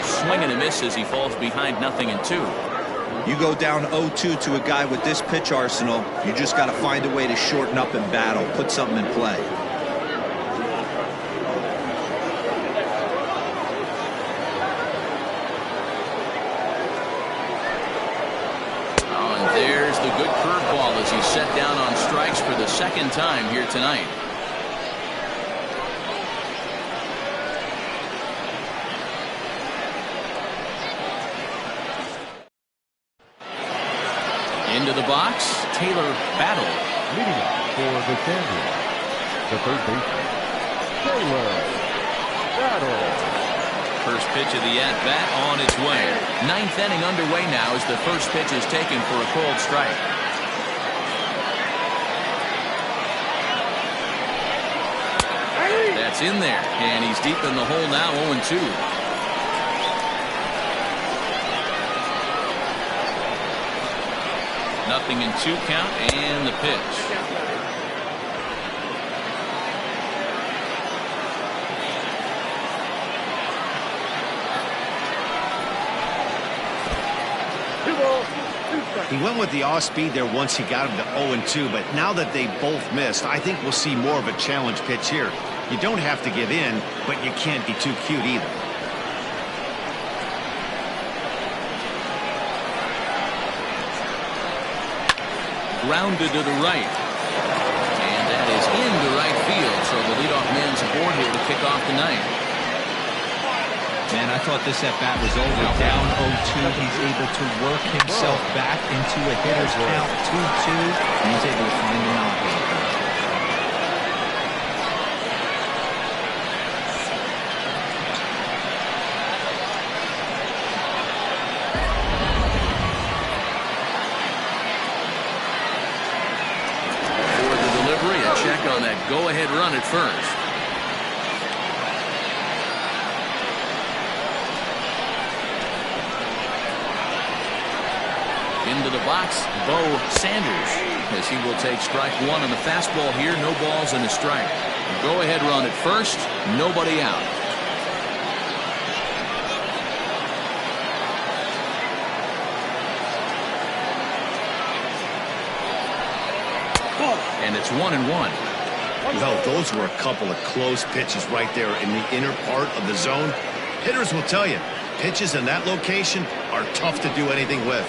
Swing and a miss as he falls behind 0-2. You go down 0-2 to a guy with this pitch arsenal, you just got to find a way to shorten up and battle, put something in play. Oh, and there's the good curveball as he's set down on strikes for the 2nd time here tonight. Into the box, Taylor Battle. Leading up for the Sanders, the third baseman, Taylor Battle. First pitch of the at-bat on its way. 9th inning underway now as the first pitch is taken for a called strike. That's in there, and he's deep in the hole now, 0-2. Nothing in 2 count, and the pitch. He went with the off speed there once he got him to 0-2, but now that they both missed, I think we'll see more of a challenge pitch here. You don't have to give in, but you can't be too cute either. Grounded to the right. And that is into right field, so the leadoff man's aboard here to kick off the ninth. Man, I thought this at-bat was over. Down 0-2, he's able to work himself back into a hitter's count, 2-2, and he's able to find an opposite. On that go-ahead run at first. Into the box, Bo Sanders, as he will take strike 1 on the fastball here. No balls and a strike. Go-ahead run at first, nobody out. And it's 1-1. Well, those were a couple of close pitches right there in the inner part of the zone. Hitters will tell you, pitches in that location are tough to do anything with.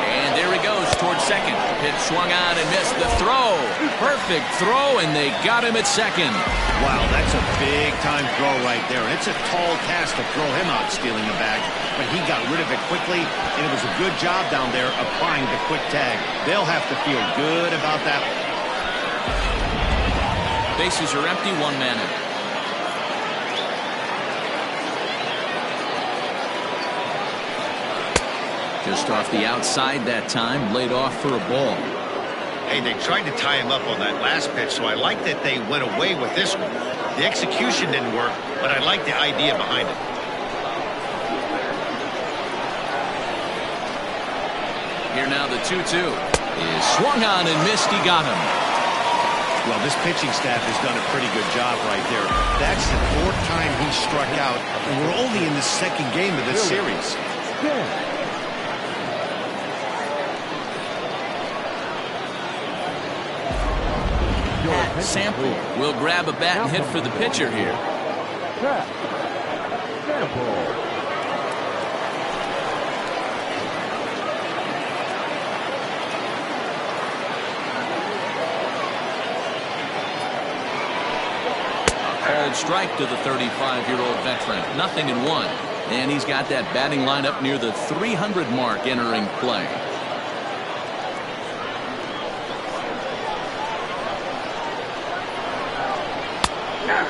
And there he goes towards second. Pitch swung on and missed the throw. Perfect throw, and they got him at second. Wow, that's a big-time throw right there. It's a tall task to throw him out stealing a bag, but he got rid of it quickly, and it was a good job down there applying the quick tag. They'll have to feel good about that. Bases are empty, one man in. Just off the outside that time, laid off for a ball. Hey, they tried to tie him up on that last pitch, so I like that they went away with this one. The execution didn't work, but I like the idea behind it. Here now the 2-2 is swung on and missed. He got him. Well, this pitching staff has done a pretty good job right there. That's the 4th time he struck out, and we're only in the 2nd game of this series. Pat Sample will grab a bat and hit for the pitcher here. Pat Sample. Called strike to the 35-year-old veteran. 0-1. And he's got that batting line up near the 300 mark entering play.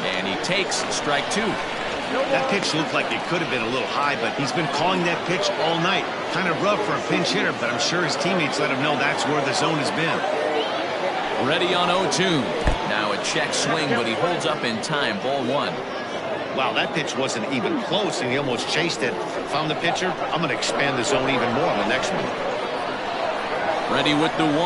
And he takes strike 2. That pitch looked like it could have been a little high, but he's been calling that pitch all night. Kind of rough for a pinch hitter, but I'm sure his teammates let him know that's where the zone has been. Ready on 0-2. Now a check swing, but he holds up in time. Ball 1. Wow, that pitch wasn't even close, and he almost chased it. Found the pitcher. I'm going to expand the zone even more on the next one. Ready with the 1-2.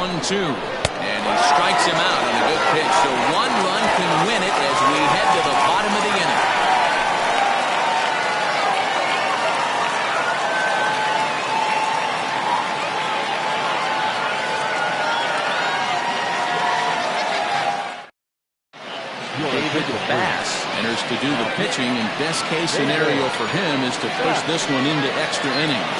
And he strikes him out on a good pitch. So 1 run can win it as we head to the bottom of the inning. David Bass enters to do the pitching, and best case scenario for him is to push this one into extra innings.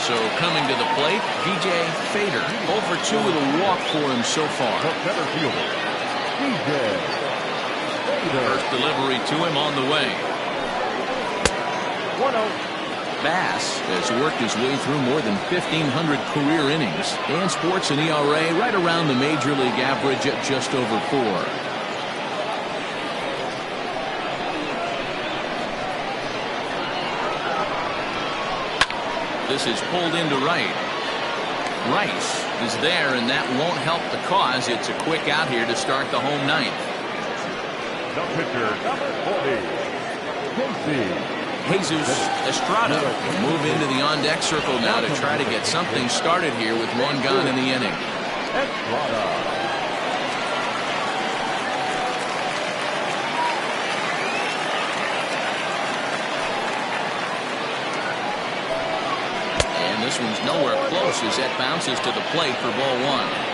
So coming to the plate, DJ Fader. 0-2 with a walk for him so far. Center fielder, DJ Fader. First delivery to him on the way. 1-0. Bass has worked his way through more than 1,500 career innings and sports an ERA right around the major league average at just over 4. This is pulled into right. Rice is there, and that won't help the cause. It's a quick out here to start the home ninth. The pitcher, number 40, Casey. Jesus Estrada will move into the on-deck circle now to try to get something started here with 1 gone in the inning. Estrada. And this one's nowhere close as that bounces to the plate for ball 1.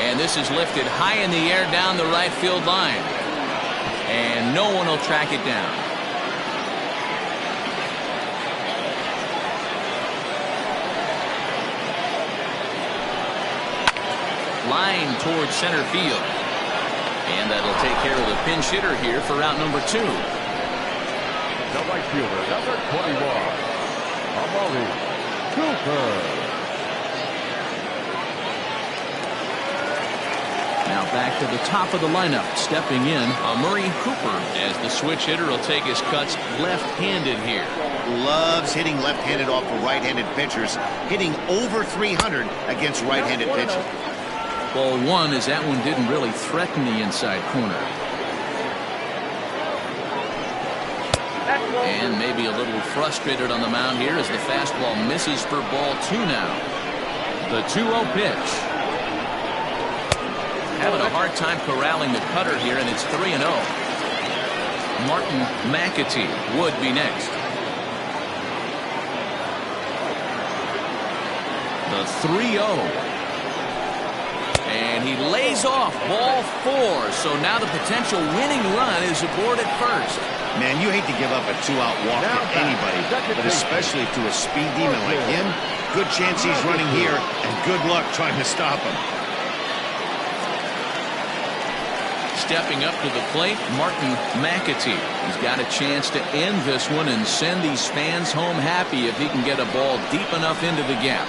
And this is lifted high in the air down the right field line. And no one will track it down. Line towards center field. And that'll take care of the pinch hitter here for out number 2. The right fielder, number 21, Amari Cooper. Now back to the top of the lineup. Stepping in, Amari Cooper, as the switch hitter will take his cuts left-handed here. Loves hitting left-handed off of right-handed pitchers, hitting over 300 against right-handed pitching. Ball 1 as that one didn't really threaten the inside corner. And maybe a little frustrated on the mound here as the fastball misses for ball 2 now. The 2-0 pitch. Having a hard time corralling the cutter here, and it's 3-0. Martin McAtee would be next. The 3-0. And he lays off ball 4. So now the potential winning run is aboard at first. Man, you hate to give up a 2-out walk to anybody, but especially to a speed demon like him. Good chance he's running here, and good luck trying to stop him. Stepping up to the plate, Martin McAtee. He's got a chance to end this one and send these fans home happy if he can get a ball deep enough into the gap.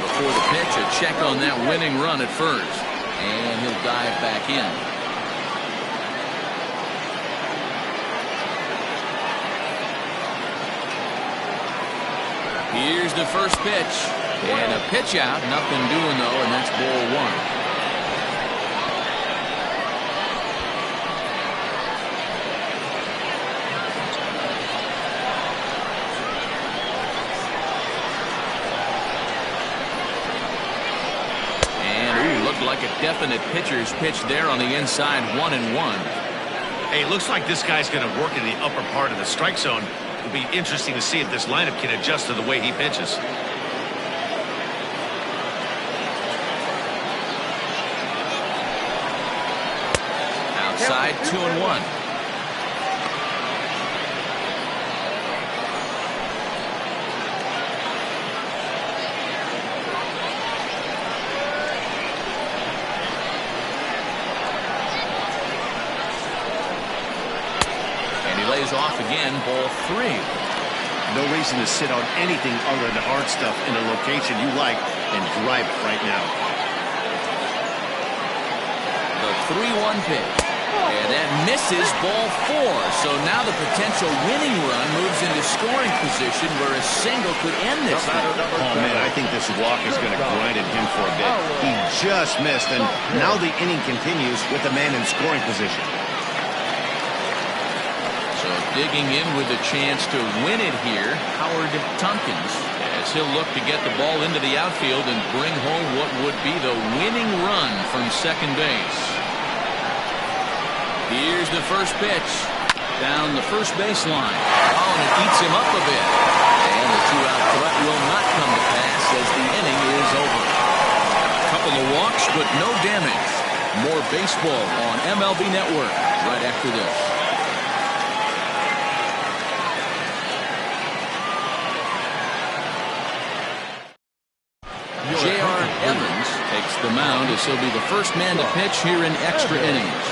Before the pitch, a check on that winning run at first. And he'll dive back in. Here's the first pitch. And a pitch out. Nothing doing, though, and that's ball 1. Like a definite pitcher's pitch there on the inside, 1-1. Hey, it looks like this guy's going to work in the upper part of the strike zone. It'll be interesting to see if this lineup can adjust to the way he pitches. Outside, 2-1. Off again, ball 3. No reason to sit on anything other than hard stuff in a location you like and drive it right now. The 3-1 pitch. And that misses ball 4. So now the potential winning run moves into scoring position where a single could end this. Oh, man, I think this walk is going to grind at him for a bit. He just missed, and now the inning continues with the man in scoring position. Digging in with a chance to win it here, Howard Tompkins, as he'll look to get the ball into the outfield and bring home what would be the winning run from second base. Here's the first pitch. Down the first baseline. Oh, and it eats him up a bit. And the 2-out threat will not come to pass as the inning is over. A couple of walks, but no damage. More baseball on MLB Network right after this. J.R. Evans takes the mound as he'll be the first man to pitch here in extra innings.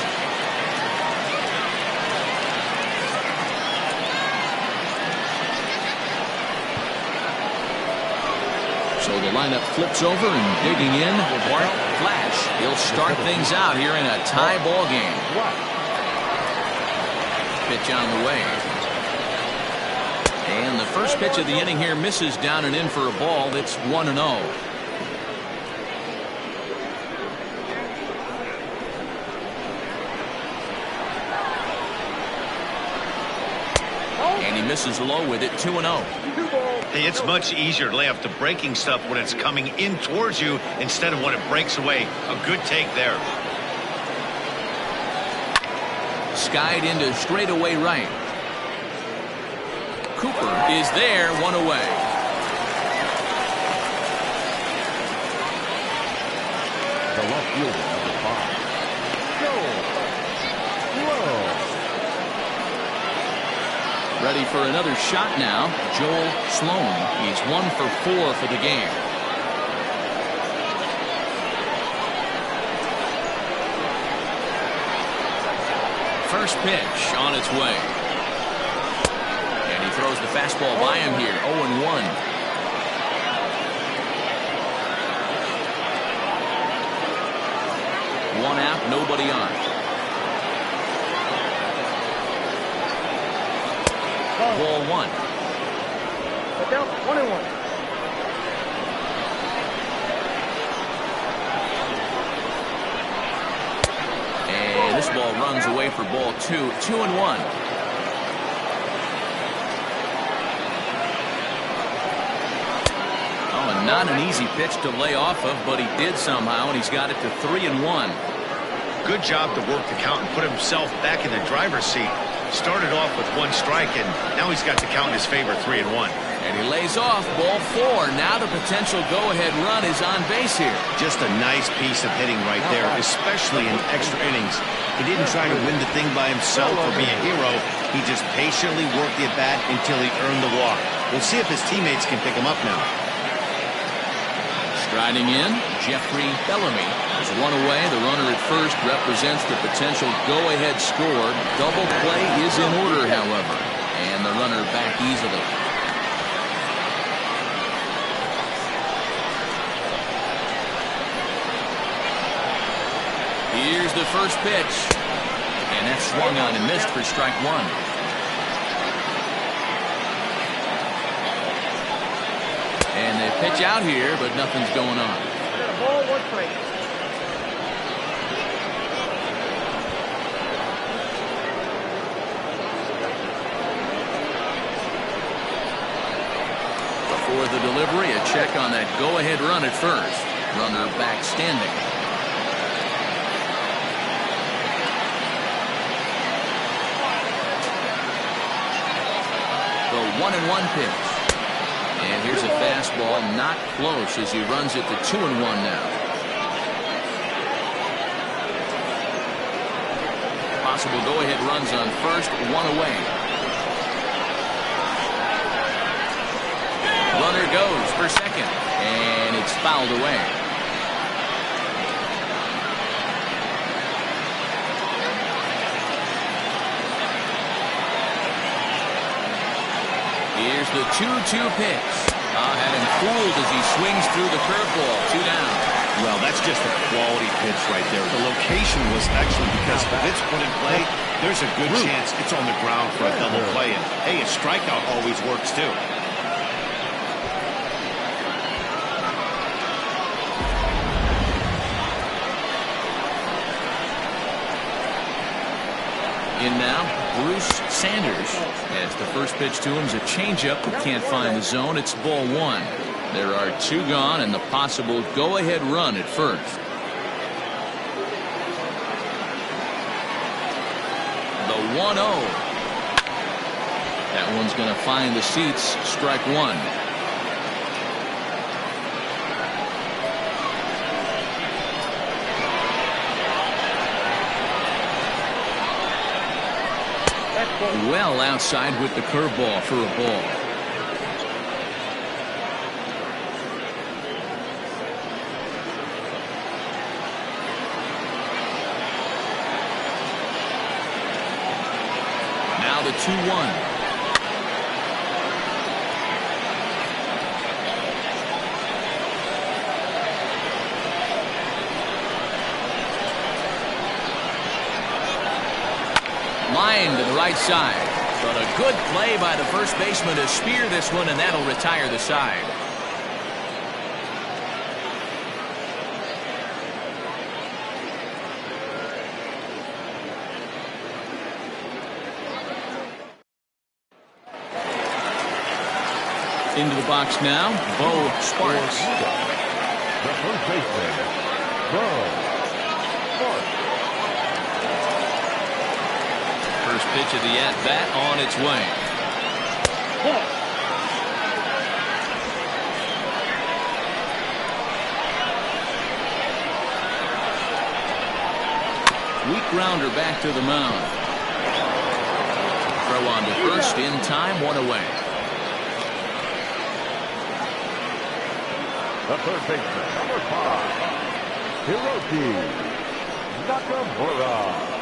So the lineup flips over and digging in, Bart Flash. He'll start things out here in a tie ball game. Pitch on the way. And the first pitch of the inning here misses down and in for a ball. That's 1-0. And he misses low with it, 2-0. Hey, it's much easier to lay off the breaking stuff when it's coming in towards you instead of when it breaks away. A good take there. Skied into straightaway right. Cooper is there, 1 away. The left fielder, number 5. Joel. Ready for another shot now, Joel Sloan. He's 1 for 4 for the game. First pitch on its way. And he throws the fastball by him here, 0-1. One out, nobody on. Ball 1. But down 1-1. And this ball runs away for ball 2. 2-1. Oh, and not an easy pitch to lay off of, but he did somehow, and he's got it to 3-1. Good job to work the count and put himself back in the driver's seat. Started off with 1 strike, and now he's got the count in his favor, 3-1. And he lays off ball 4. Now the potential go-ahead run is on base here. Just a nice piece of hitting right there, especially in extra innings. He didn't try to win the thing by himself or be a hero. He just patiently worked the at-bat until he earned the walk. We'll see if his teammates can pick him up now. Striding in, Jeffrey Bellamy. There's one away. The runner at first represents the potential go-ahead score. Double play is in order, however. And the runner back easily. Here's the first pitch. And that's swung on and missed for strike 1. And they pitch out here, but nothing's going on. Ball, 1 strike. Before the delivery, a check on that go-ahead run at first. Runner back standing. The 1-1 pitch. And here's a fastball, not close as he runs it to 2-1 now. Possible go-ahead runs on first, 1 away. Runner goes for second, and it's fouled away. Here's the 2-2 pitch. Had him fooled as he swings through the curveball. 2 down. Well, that's just a quality pitch right there. The location was excellent because if it's put in play, there's a good chance it's on the ground for a double play. And hey, a strikeout always works too. In now, Bruce Sanders. As the first pitch to him is a changeup that can't find the zone. It's ball 1. There are 2 gone and the possible go-ahead run at first. The 1-0. That one's going to find the seats. Strike 1. Well outside with the curveball for a ball. Now the 2-1. Line to the right side. But a good play by the first baseman to spear this one, and that'll retire the side. Into the box now, Bo Sparks. The first baseman, Bo Sparks. First pitch of the at-bat on its way. Weak grounder back to the mound. Throw on to first in time, 1 away. The third baseman, number 5, Hiroki Nakamura.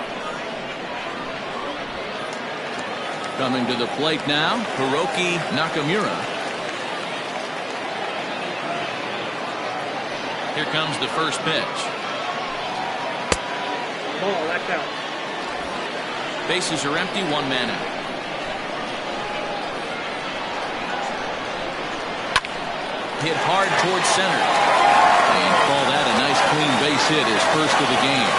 Coming to the plate now, Hiroki Nakamura. Here comes the first pitch. Ball, that's out. Bases are empty, 1 man out. Hit hard towards center. And call that a nice clean base hit, his first of the game.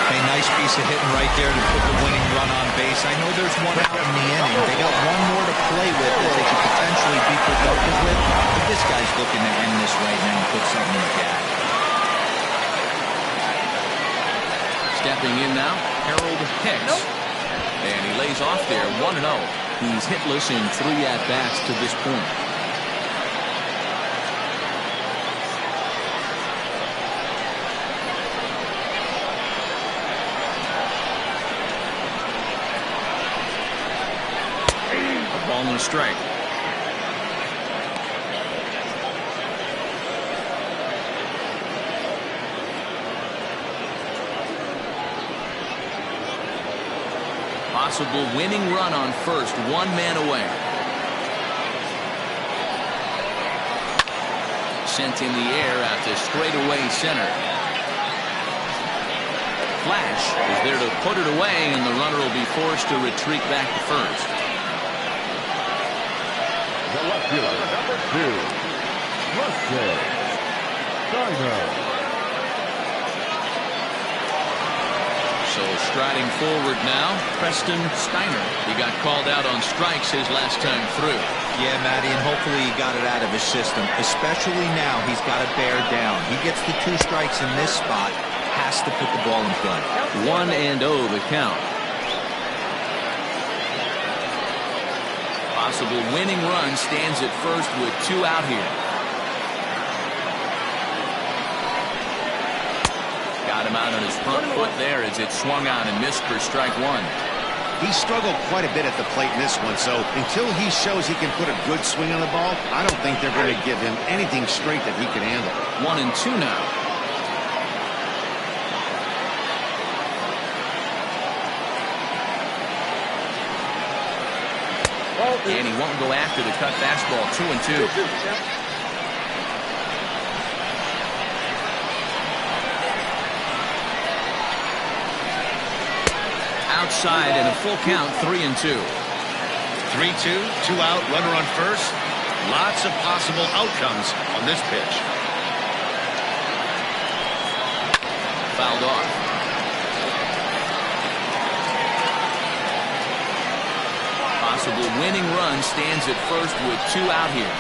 A nice piece of hitting right there to put the winning run on base. I know there's 1 out in the inning. They got 1 more to play with that they could potentially be productive with. But this guy's looking to end this right now and put something in the gap. Stepping in now, Harold Hicks. And he lays off there, 1-0. He's hitless in 3 at-bats to this point. A ball and a strike. Possible winning run on first, 1 man away. Sent in the air out to straightaway center. Flash is there to put it away, and the runner will be forced to retreat back to first. The left fielder, number 2, Xanadu. So striding forward now, Preston Steiner. He got called out on strikes his last time through. Yeah, Matty, and hopefully he got it out of his system. Especially now, he's got to bear down. He gets the 2 strikes in this spot, has to put the ball in play. 1-0 the count. Possible winning run stands at first with 2 out here. Got him out on his front foot there as it swung on and missed for strike 1. He struggled quite a bit at the plate in this one, so until he shows he can put a good swing on the ball, I don't think they're going to give him anything straight that he can handle. 1-2 now. And he won't go after the cut fastball. 2-2. Outside and a full count, 3-2. 3-2, 2 out, runner on first. Lots of possible outcomes on this pitch. Fouled off. Possible winning run stands at first with 2 out here.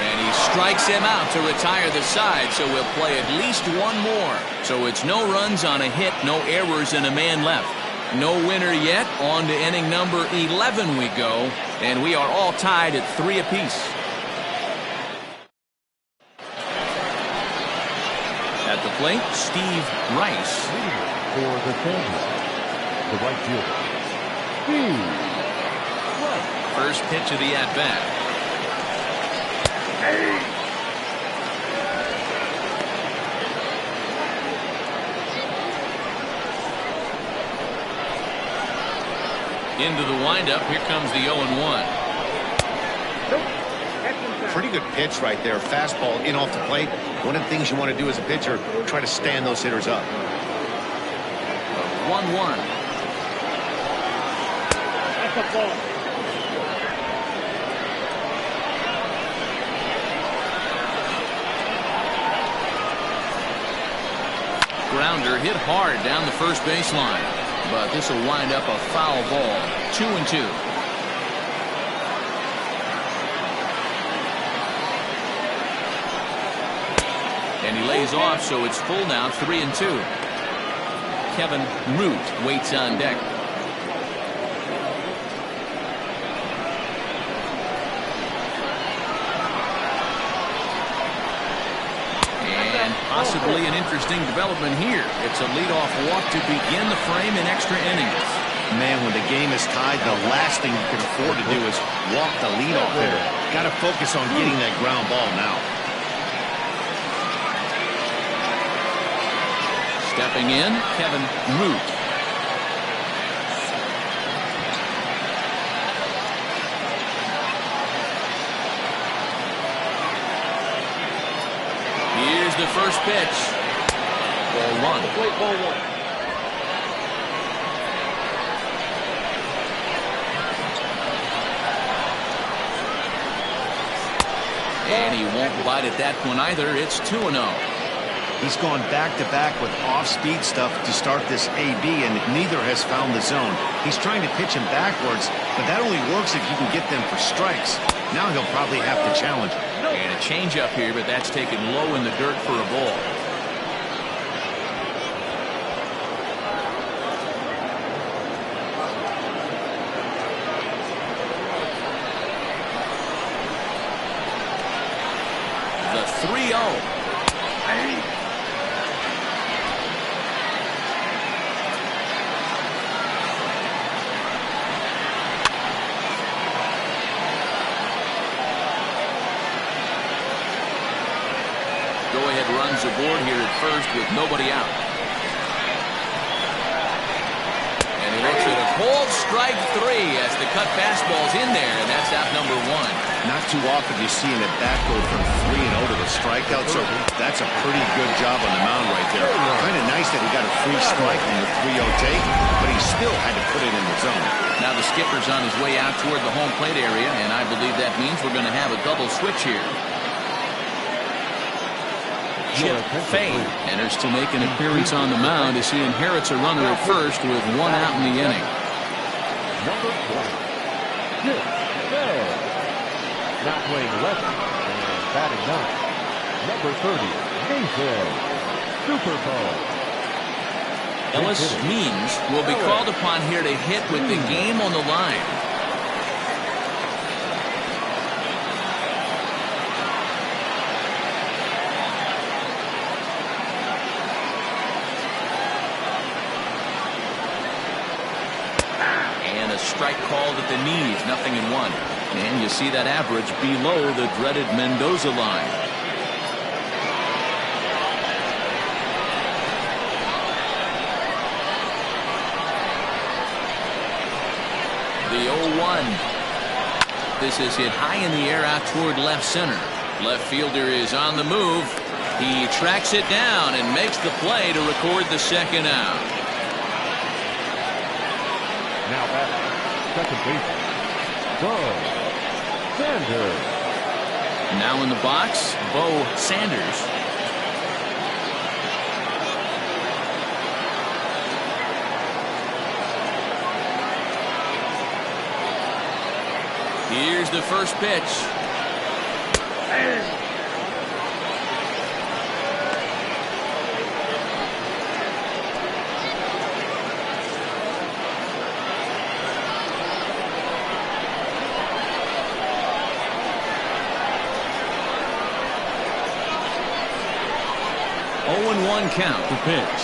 And he strikes him out to retire the side, so we'll play at least 1 more. So it's no runs on a hit, no errors, and a man left. No winner yet. On to inning number 11 we go, and we are all tied at 3 apiece. At the plate, Steve Rice. For the Kansas, the right fielder, Steve. First pitch of the at-bat. Into the windup. Here comes the 0-1. Pretty good pitch right there. Fastball in off the plate. One of the things you want to do as a pitcher, try to stand those hitters up. 1-1. That's a ball. Grounder hit hard down the first baseline, but this will wind up a foul ball. 2-2. And he lays off, so it's full now. 3-2. Kevin Root waits on deck. Possibly an interesting development here. It's a leadoff walk to begin the frame in extra innings. Man, when the game is tied, the last thing you can afford to do is walk the leadoff hitter. Got to focus on getting that ground ball now. Stepping in, Kevin Root. Here's the first pitch. Ball 1. Wait, ball 1. And he won't bite at that one either. It's 2-0. He's gone back-to-back with off-speed stuff to start this AB, and neither has found the zone. He's trying to pitch him backwards, but that only works if you can get them for strikes. Now he'll probably have to challenge him. And a changeup here, but that's taken low in the dirt for a ball. 3-0. Go-ahead runs aboard here at first with nobody out. And he looks at a cold strike 3 as the cut fastball's in there, and that's out number 1. Not too often you see an at-bat go from 3-0 to the strikeout, so that's a pretty good job on the mound right there. Kind of nice that he got a free strike on the 3-0 take, but he still had to put it in the zone. Now the skipper's on his way out toward the home plate area, and I believe that means we're going to have a double switch here. Chip Fay enters to make an appearance on the mound as he inherits a runner at first with 1 out in the inning. Number 20, Chip Fay. Now playing left and batting 9. Number 30, Nathan Superbowl. Ellis Means will be called upon here to hit with the game on the line. And a strike called at the knees, 0-1. And you see that average below the dreaded Mendoza line. The 0-1. This is hit high in the air out toward left center. Left fielder is on the move. He tracks it down and makes the play to record the second out. Now batting second baseman, Bo Sanders. Now in the box, Bo Sanders. Here's the first pitch. One count. The pitch.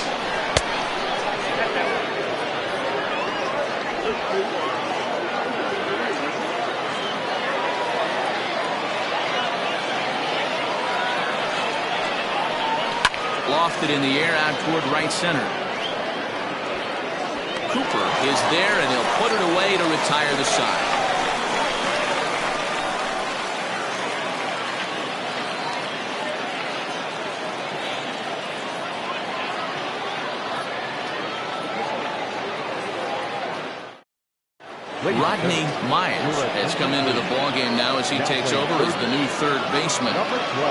Lofted in the air out toward right center. Cooper is there, and he'll put it away to retire the side. Rodney Myers has come into the ballgame now as he takes over as the new third baseman. Number 12,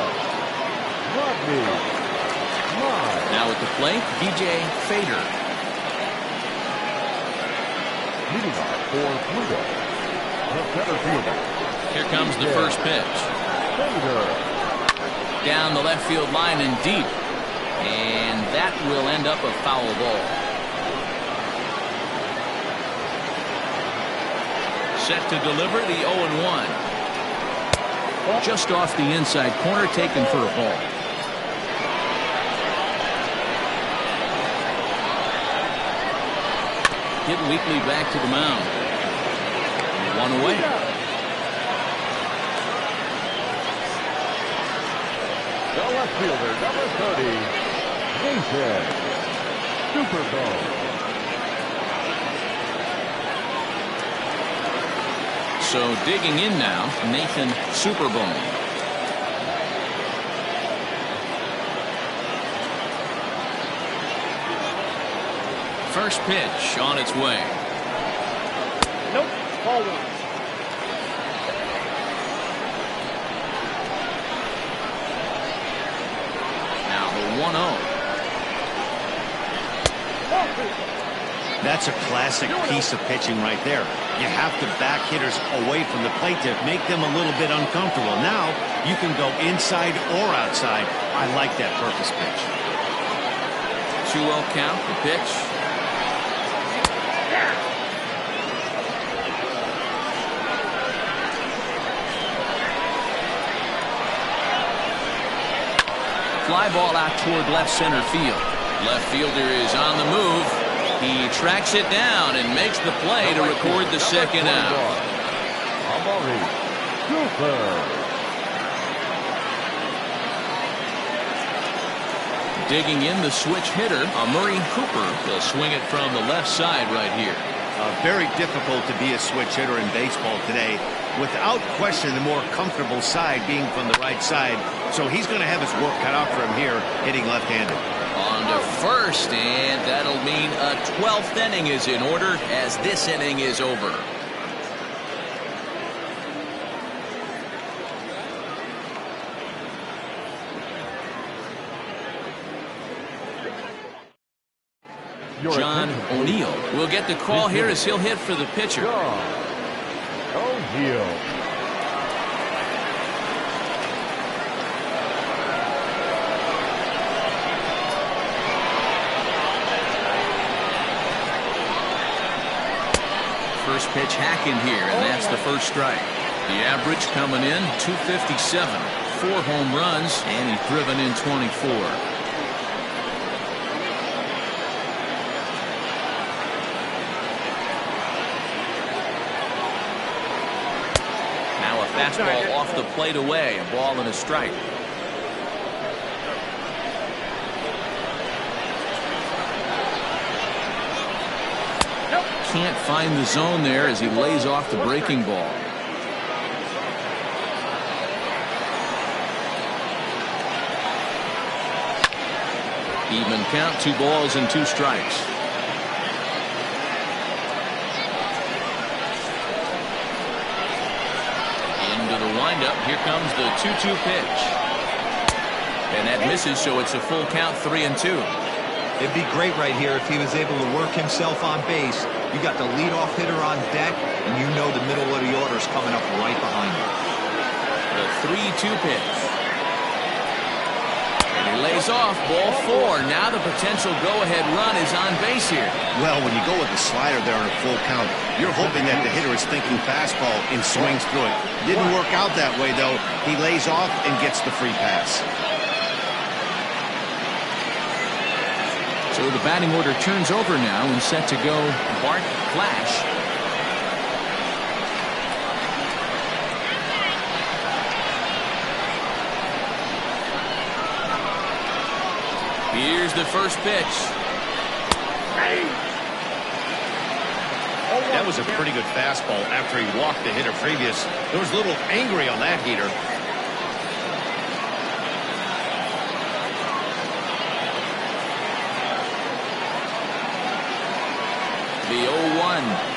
Rodney Myers. Now at the plate, DJ Fader. Leading off for Pluto, the center fielder. Here comes the first pitch. Fader. Down the left field line and deep. And that will end up a foul ball. Set to deliver the 0-1. Just off the inside corner, taken for a ball. Hit weakly back to the mound. 1 away. The left fielder, number 30, Nathan Superbowl. So digging in now, Nathan Superbone. First pitch on its way. Nope. Ball 1. Now the 1-0. That's a classic piece of pitching right there. You have to back hitters away from the plate to make them a little bit uncomfortable. Now you can go inside or outside. I like that purpose pitch. 2-0 count, the pitch. Fly ball out toward left center field. Left fielder is on the move. He tracks it down and makes the play to record the second out. Digging in the switch hitter, Murray Cooper will swing it from the left side right here. Very difficult to be a switch hitter in baseball today. Without question, the more comfortable side being from the right side. So he's going to have his work cut out for him here, hitting left-handed. On to first, and that'll mean a 12th inning is in order as this inning is over. John O'Neill will get the call here as he'll hit for the pitcher. O'Neill. First pitch hacking here, and that's the first strike. The average coming in 257, 4 home runs, and he's driven in 24. Fastball off the plate away, a ball and a strike. Can't find the zone there as he lays off the breaking ball. Even count, 2 balls and 2 strikes. Windup. Here comes the 2-2 pitch. And that misses, so it's a full count, 3-2. It'd be great right here if he was able to work himself on base. You got the leadoff hitter on deck, and you know the middle of the order is coming up right behind you. The 3-2 pitch. And he lays off, ball 4. Now the potential go-ahead run is on base here. Well, when you go with the slider there on a full count, you're hoping that the hitter is thinking fastball and swings through it. Didn't work out that way, though. He lays off and gets the free pass. So the batting order turns over now and set to go Bart Flash. Here's the first pitch. That was a pretty good fastball after he walked the hitter previous. There was a little angry on that heater. The 0-1.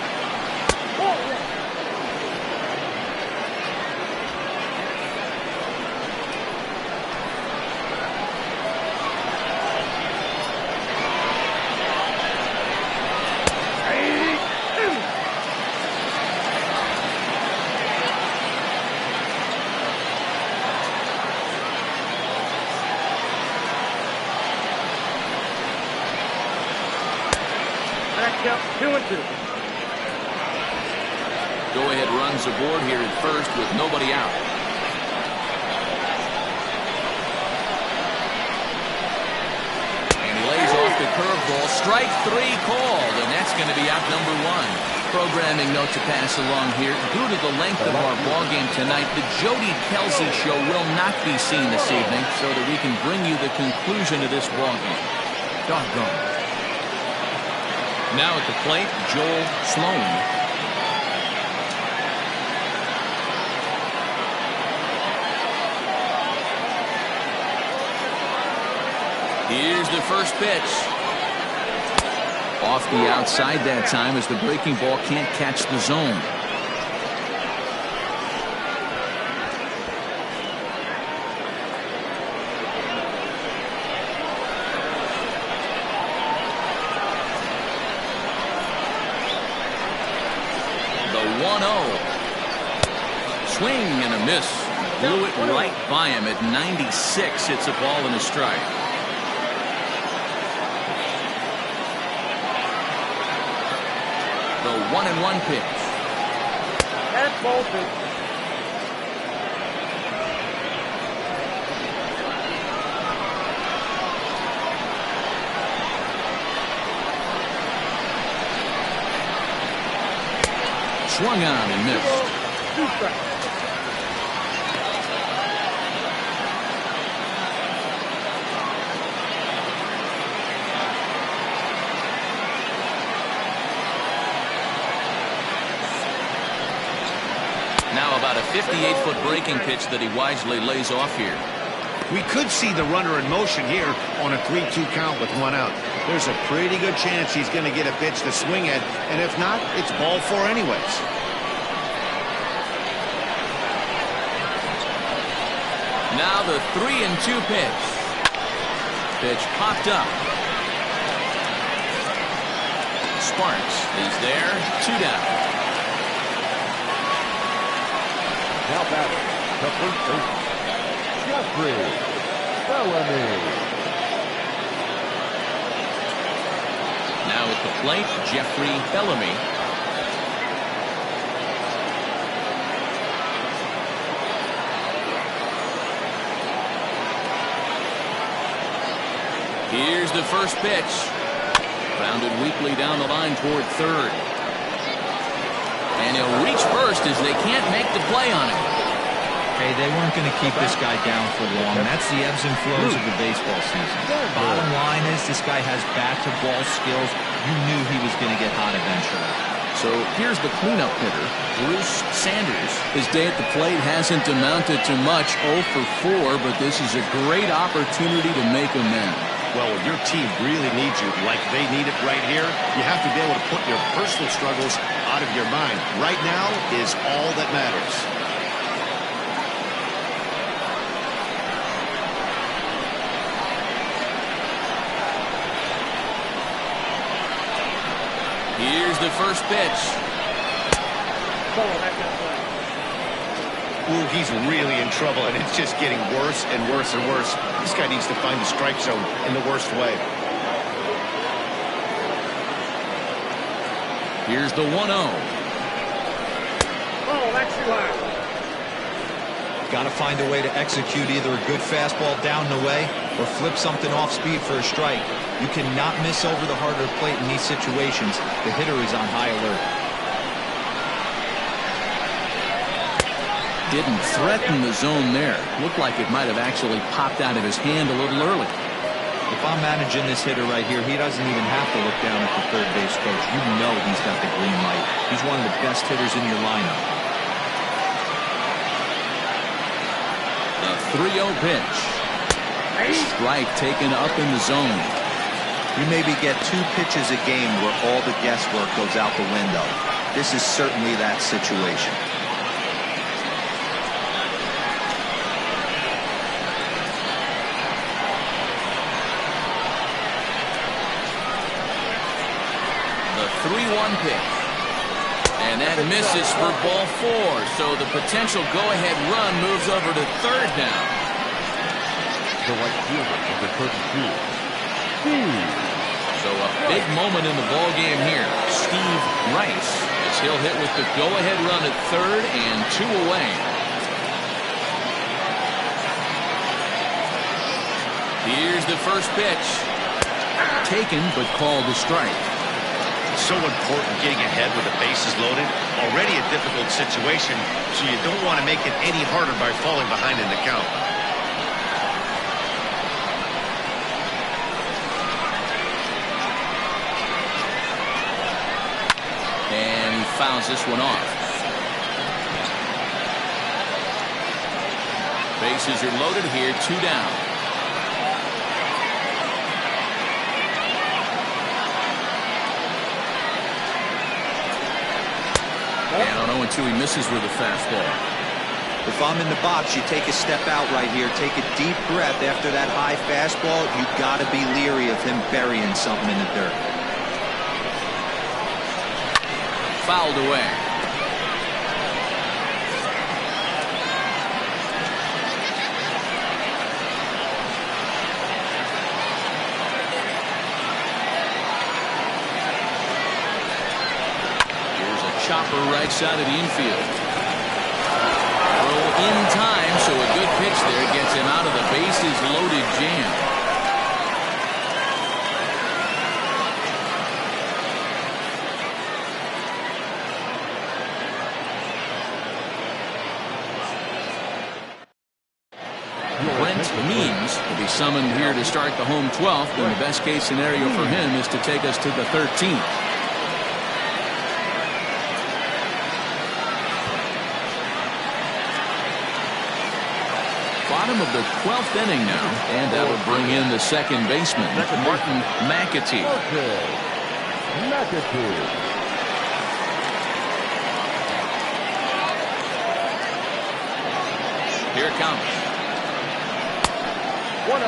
Yep, 2-2. Go-ahead runs aboard here at first with nobody out. And he lays off the curveball. Strike 3 called, and that's going to be out number 1. Programming note to pass along here. Due to the length of our ball game tonight, the Jody Kelsey show will not be seen this evening so that we can bring you the conclusion of this ball game. Doggone. Now at the plate, Joel Sloan. Here's the first pitch. Off the outside that time as the breaking ball can't catch the zone. Swing and a miss. Blew it right by him at 96. It's a ball and a strike. The 1-1 pitch. That's ball 2. Swung on and missed. 2 strikes. Now about a 58-foot breaking pitch that he wisely lays off here. We could see the runner in motion here on a 3-2 count with 1 out. There's a pretty good chance he's going to get a pitch to swing at, and if not, it's ball 4 anyways. Now the 3-2 pitch. Pitch popped up. Sparks is there, 2 down. Now batting, the first baseman, Jeffrey Bellamy. Now at the plate, Jeffrey Bellamy. Here's the first pitch. Grounded weakly down the line toward third. And he'll reach first as they can't make the play on him. Hey, they weren't going to keep this guy down for long. That's the ebbs and flows of the baseball season. Bottom line is this guy has bat-to-ball skills. You knew he was going to get hot eventually. So here's the cleanup hitter, Bruce Sanders. His day at the plate hasn't amounted to much, 0 for 4, but this is a great opportunity to make amends. Well, when your team really needs you like they need it right here, you have to be able to put your personal struggles out of your mind. Right now is all that matters. Here's the first pitch. Ooh, he's really in trouble, and it's just getting worse and worse and worse. This guy needs to find the strike zone in the worst way. Here's the 1-0. Oh, that's too high. Got to find a way to execute either a good fastball down the way or flip something off speed for a strike. You cannot miss over the heart of the plate in these situations. The hitter is on high alert. Didn't threaten the zone there. Looked like it might have actually popped out of his hand a little early. If I'm managing this hitter right here, he doesn't even have to look down at the third base coach. You know he's got the green light. He's one of the best hitters in your lineup. The 3-0 pitch. Strike taken up in the zone. You maybe get 2 pitches a game where all the guesswork goes out the window. This is certainly that situation. The 3-1 pitch. And that misses for ball 4. So the potential go-ahead run moves over to third now. The right fielder, number 32, So a big moment in the ball game here. Steve Rice, as he'll hit with the go-ahead run at third and 2 away. Here's the first pitch. Taken, but called a strike. So important getting ahead with the bases loaded. Already a difficult situation, so you don't want to make it any harder by falling behind in the count. And he fouls this one off. Bases are loaded here, 2 down. And on 0-2, he misses with a fastball. If I'm in the box, you take a step out right here. Take a deep breath after that high fastball. You got to be leery of him burying something in the dirt. Fouled away. Chopper right side of the infield. Throw in time, so a good pitch there gets him out of the bases loaded jam. Trent Means will be summoned here to start the home 12th, and the best case scenario for him is to take us to the 13th. Bottom of the 12th inning now, and that will bring in the second baseman, Martin McAtee. Here it comes. 1-0.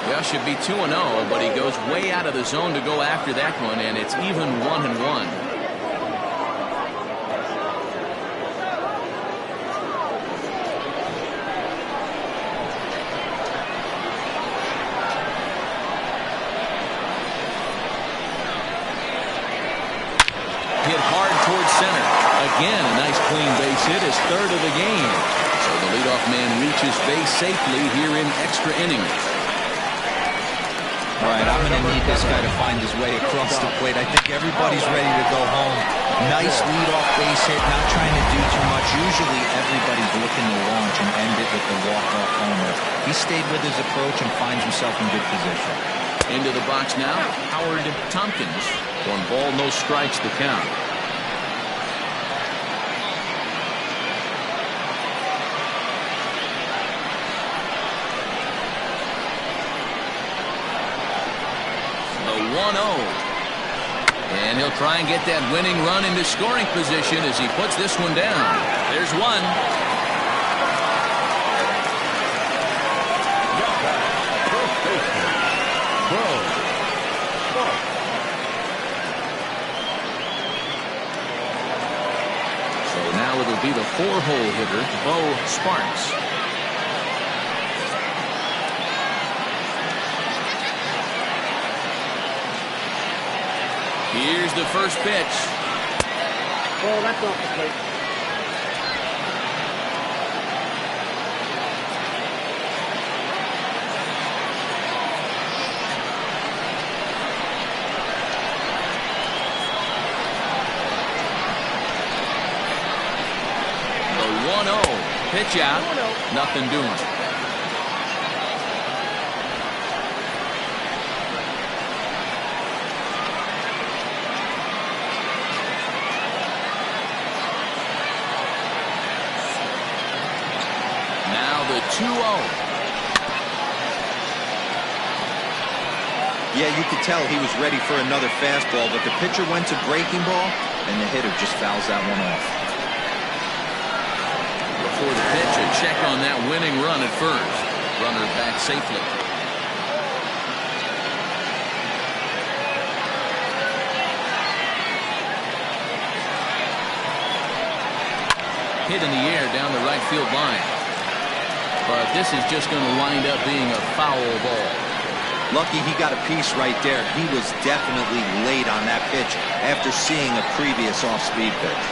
Well, should be 2-0, but he goes way out of the zone to go after that one, and it's even 1-1. Hit hard towards center. Again, a nice clean base hit, his third of the game. So the leadoff man reaches base safely here in extra innings. All right, I'm going to need this guy to find his way across the plate. I think everybody's ready to go home. Nice leadoff base hit, not trying to do too much. Usually everybody's looking to launch and end it with the walk-off homer. He stayed with his approach and finds himself in good position. Into the box now, Howard Tompkins. 1 ball, no strikes the count. The 1-0. And he'll try and get that winning run into scoring position as he puts this one down. There's one. Now it'll be the 4-hole hitter, Bo Sparks. Here's the first pitch. Ball, that's off the plate. Pitch out. Nothing doing. Now the 2-0. Yeah, you could tell he was ready for another fastball, but the pitcher went to breaking ball, and the hitter just fouls that one off. Before the pitch, a check on that winning run at first. Runner back safely. Hit in the air down the right field line. But this is just going to wind up being a foul ball. Lucky he got a piece right there. He was definitely late on that pitch after seeing a previous off-speed pitch.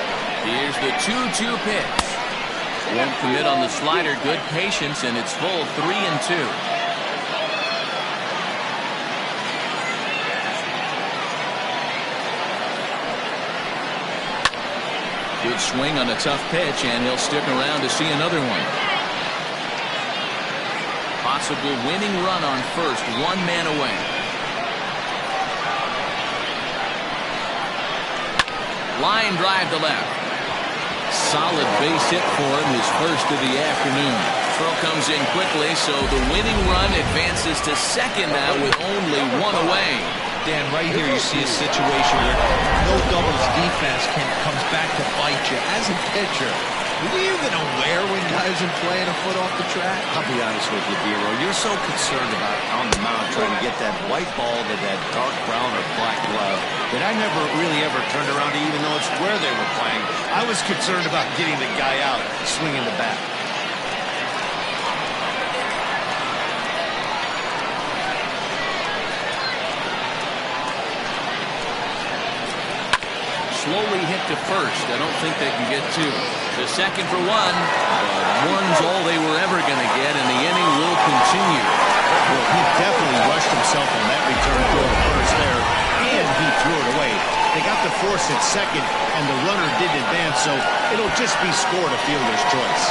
Here's the 2-2 pitch. Won't commit on the slider. Good patience, and it's full 3-2. Good swing on a tough pitch, and he'll stick around to see another one. Possible winning run on first, 1 man away. Line drive to left. Solid base hit for him, his first of the afternoon. Throw comes in quickly, so the winning run advances to second now with only 1 away. Dan, right here you see a situation where no doubles defense comes back to bite you. As a pitcher, are you even aware when guys are playing a foot off the track? I'll be honest with you, Biro. You're so concerned about on the mound trying to get that white ball to that dark brown or black glove that I never really ever turned around to even know it's where they were playing. I was concerned about getting the guy out, swinging the bat. Slowly hit to first. I don't think they can get 2. a second for one, but one's all they were ever going to get, and the inning will continue. Well, he definitely rushed himself on that return throw to first there, and he threw it away. They got the force at second, and the runner didn't advance, so it'll just be scored a fielder's choice.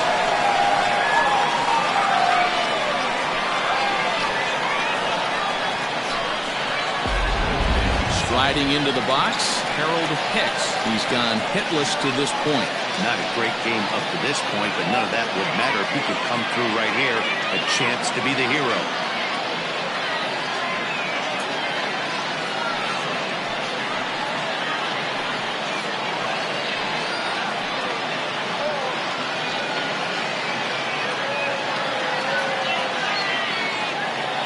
Striding into the box, Harold Hicks. He's gone hitless to this point. Not a great game up to this point, but none of that would matter if he could come through right here. A chance to be the hero.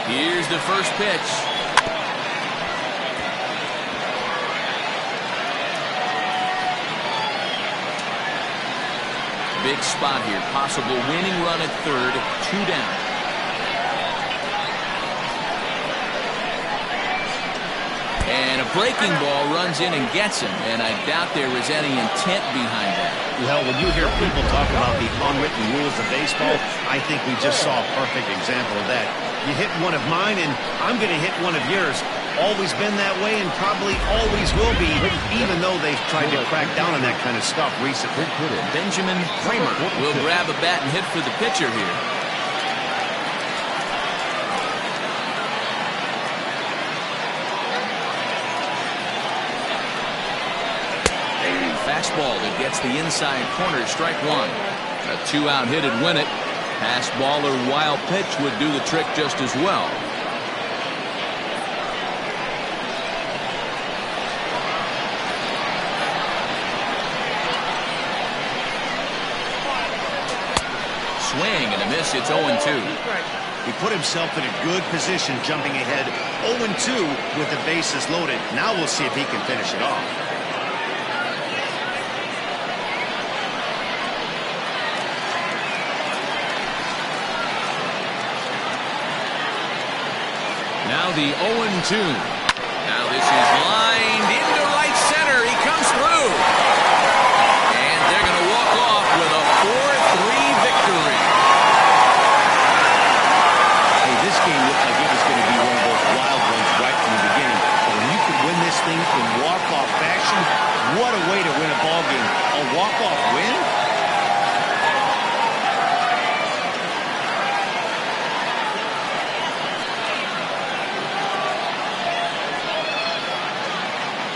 Here's the first pitch. Big spot here. Possible winning run at third. 2 down. And a breaking ball runs in and gets him. And I doubt there was any intent behind that. Well, when you hear people talk about the unwritten rules of baseball, I think we just saw a perfect example of that. You hit one of mine, and I'm going to hit one of yours. Always been that way and probably always will be, even though they've tried to crack down on that kind of stuff recently. Benjamin Kramer will grab a bat and hit for the pitcher here. Fastball that gets the inside corner, strike one. A 2-out hit would win it. Pass ball or wild pitch would do the trick just as well. Swing and a miss. It's 0-2. He put himself in a good position jumping ahead 0-2 with the bases loaded. Now we'll see if he can finish it off. Now the 0-2. Now this is lined into right center. He comes through. And they're going to walk off with a 4-3 victory. Hey, this game looked like it was going to be one of those wild ones right from the beginning. But when you can win this thing in walk-off fashion, what a way to win a ball game. A walk-off win?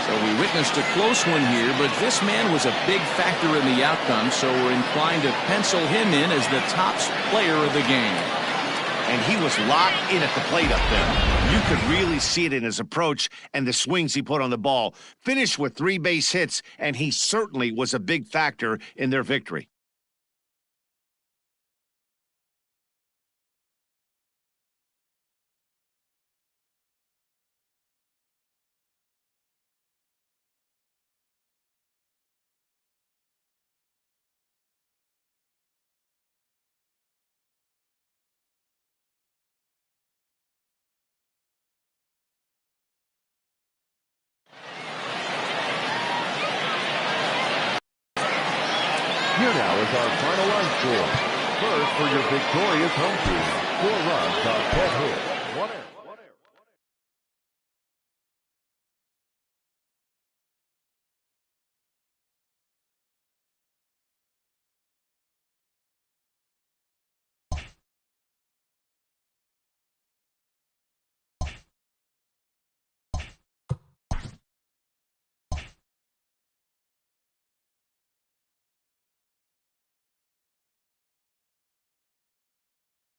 We witnessed a close one here, but this man was a big factor in the outcome, so we're inclined to pencil him in as the top player of the game. And he was locked in at the plate up there. You could really see it in his approach and the swings he put on the ball. Finished with 3 base hits, and he certainly was a big factor in their victory. Here now is our final run score. First for your victorious home team. 4 runs on 10 hits. 1 error.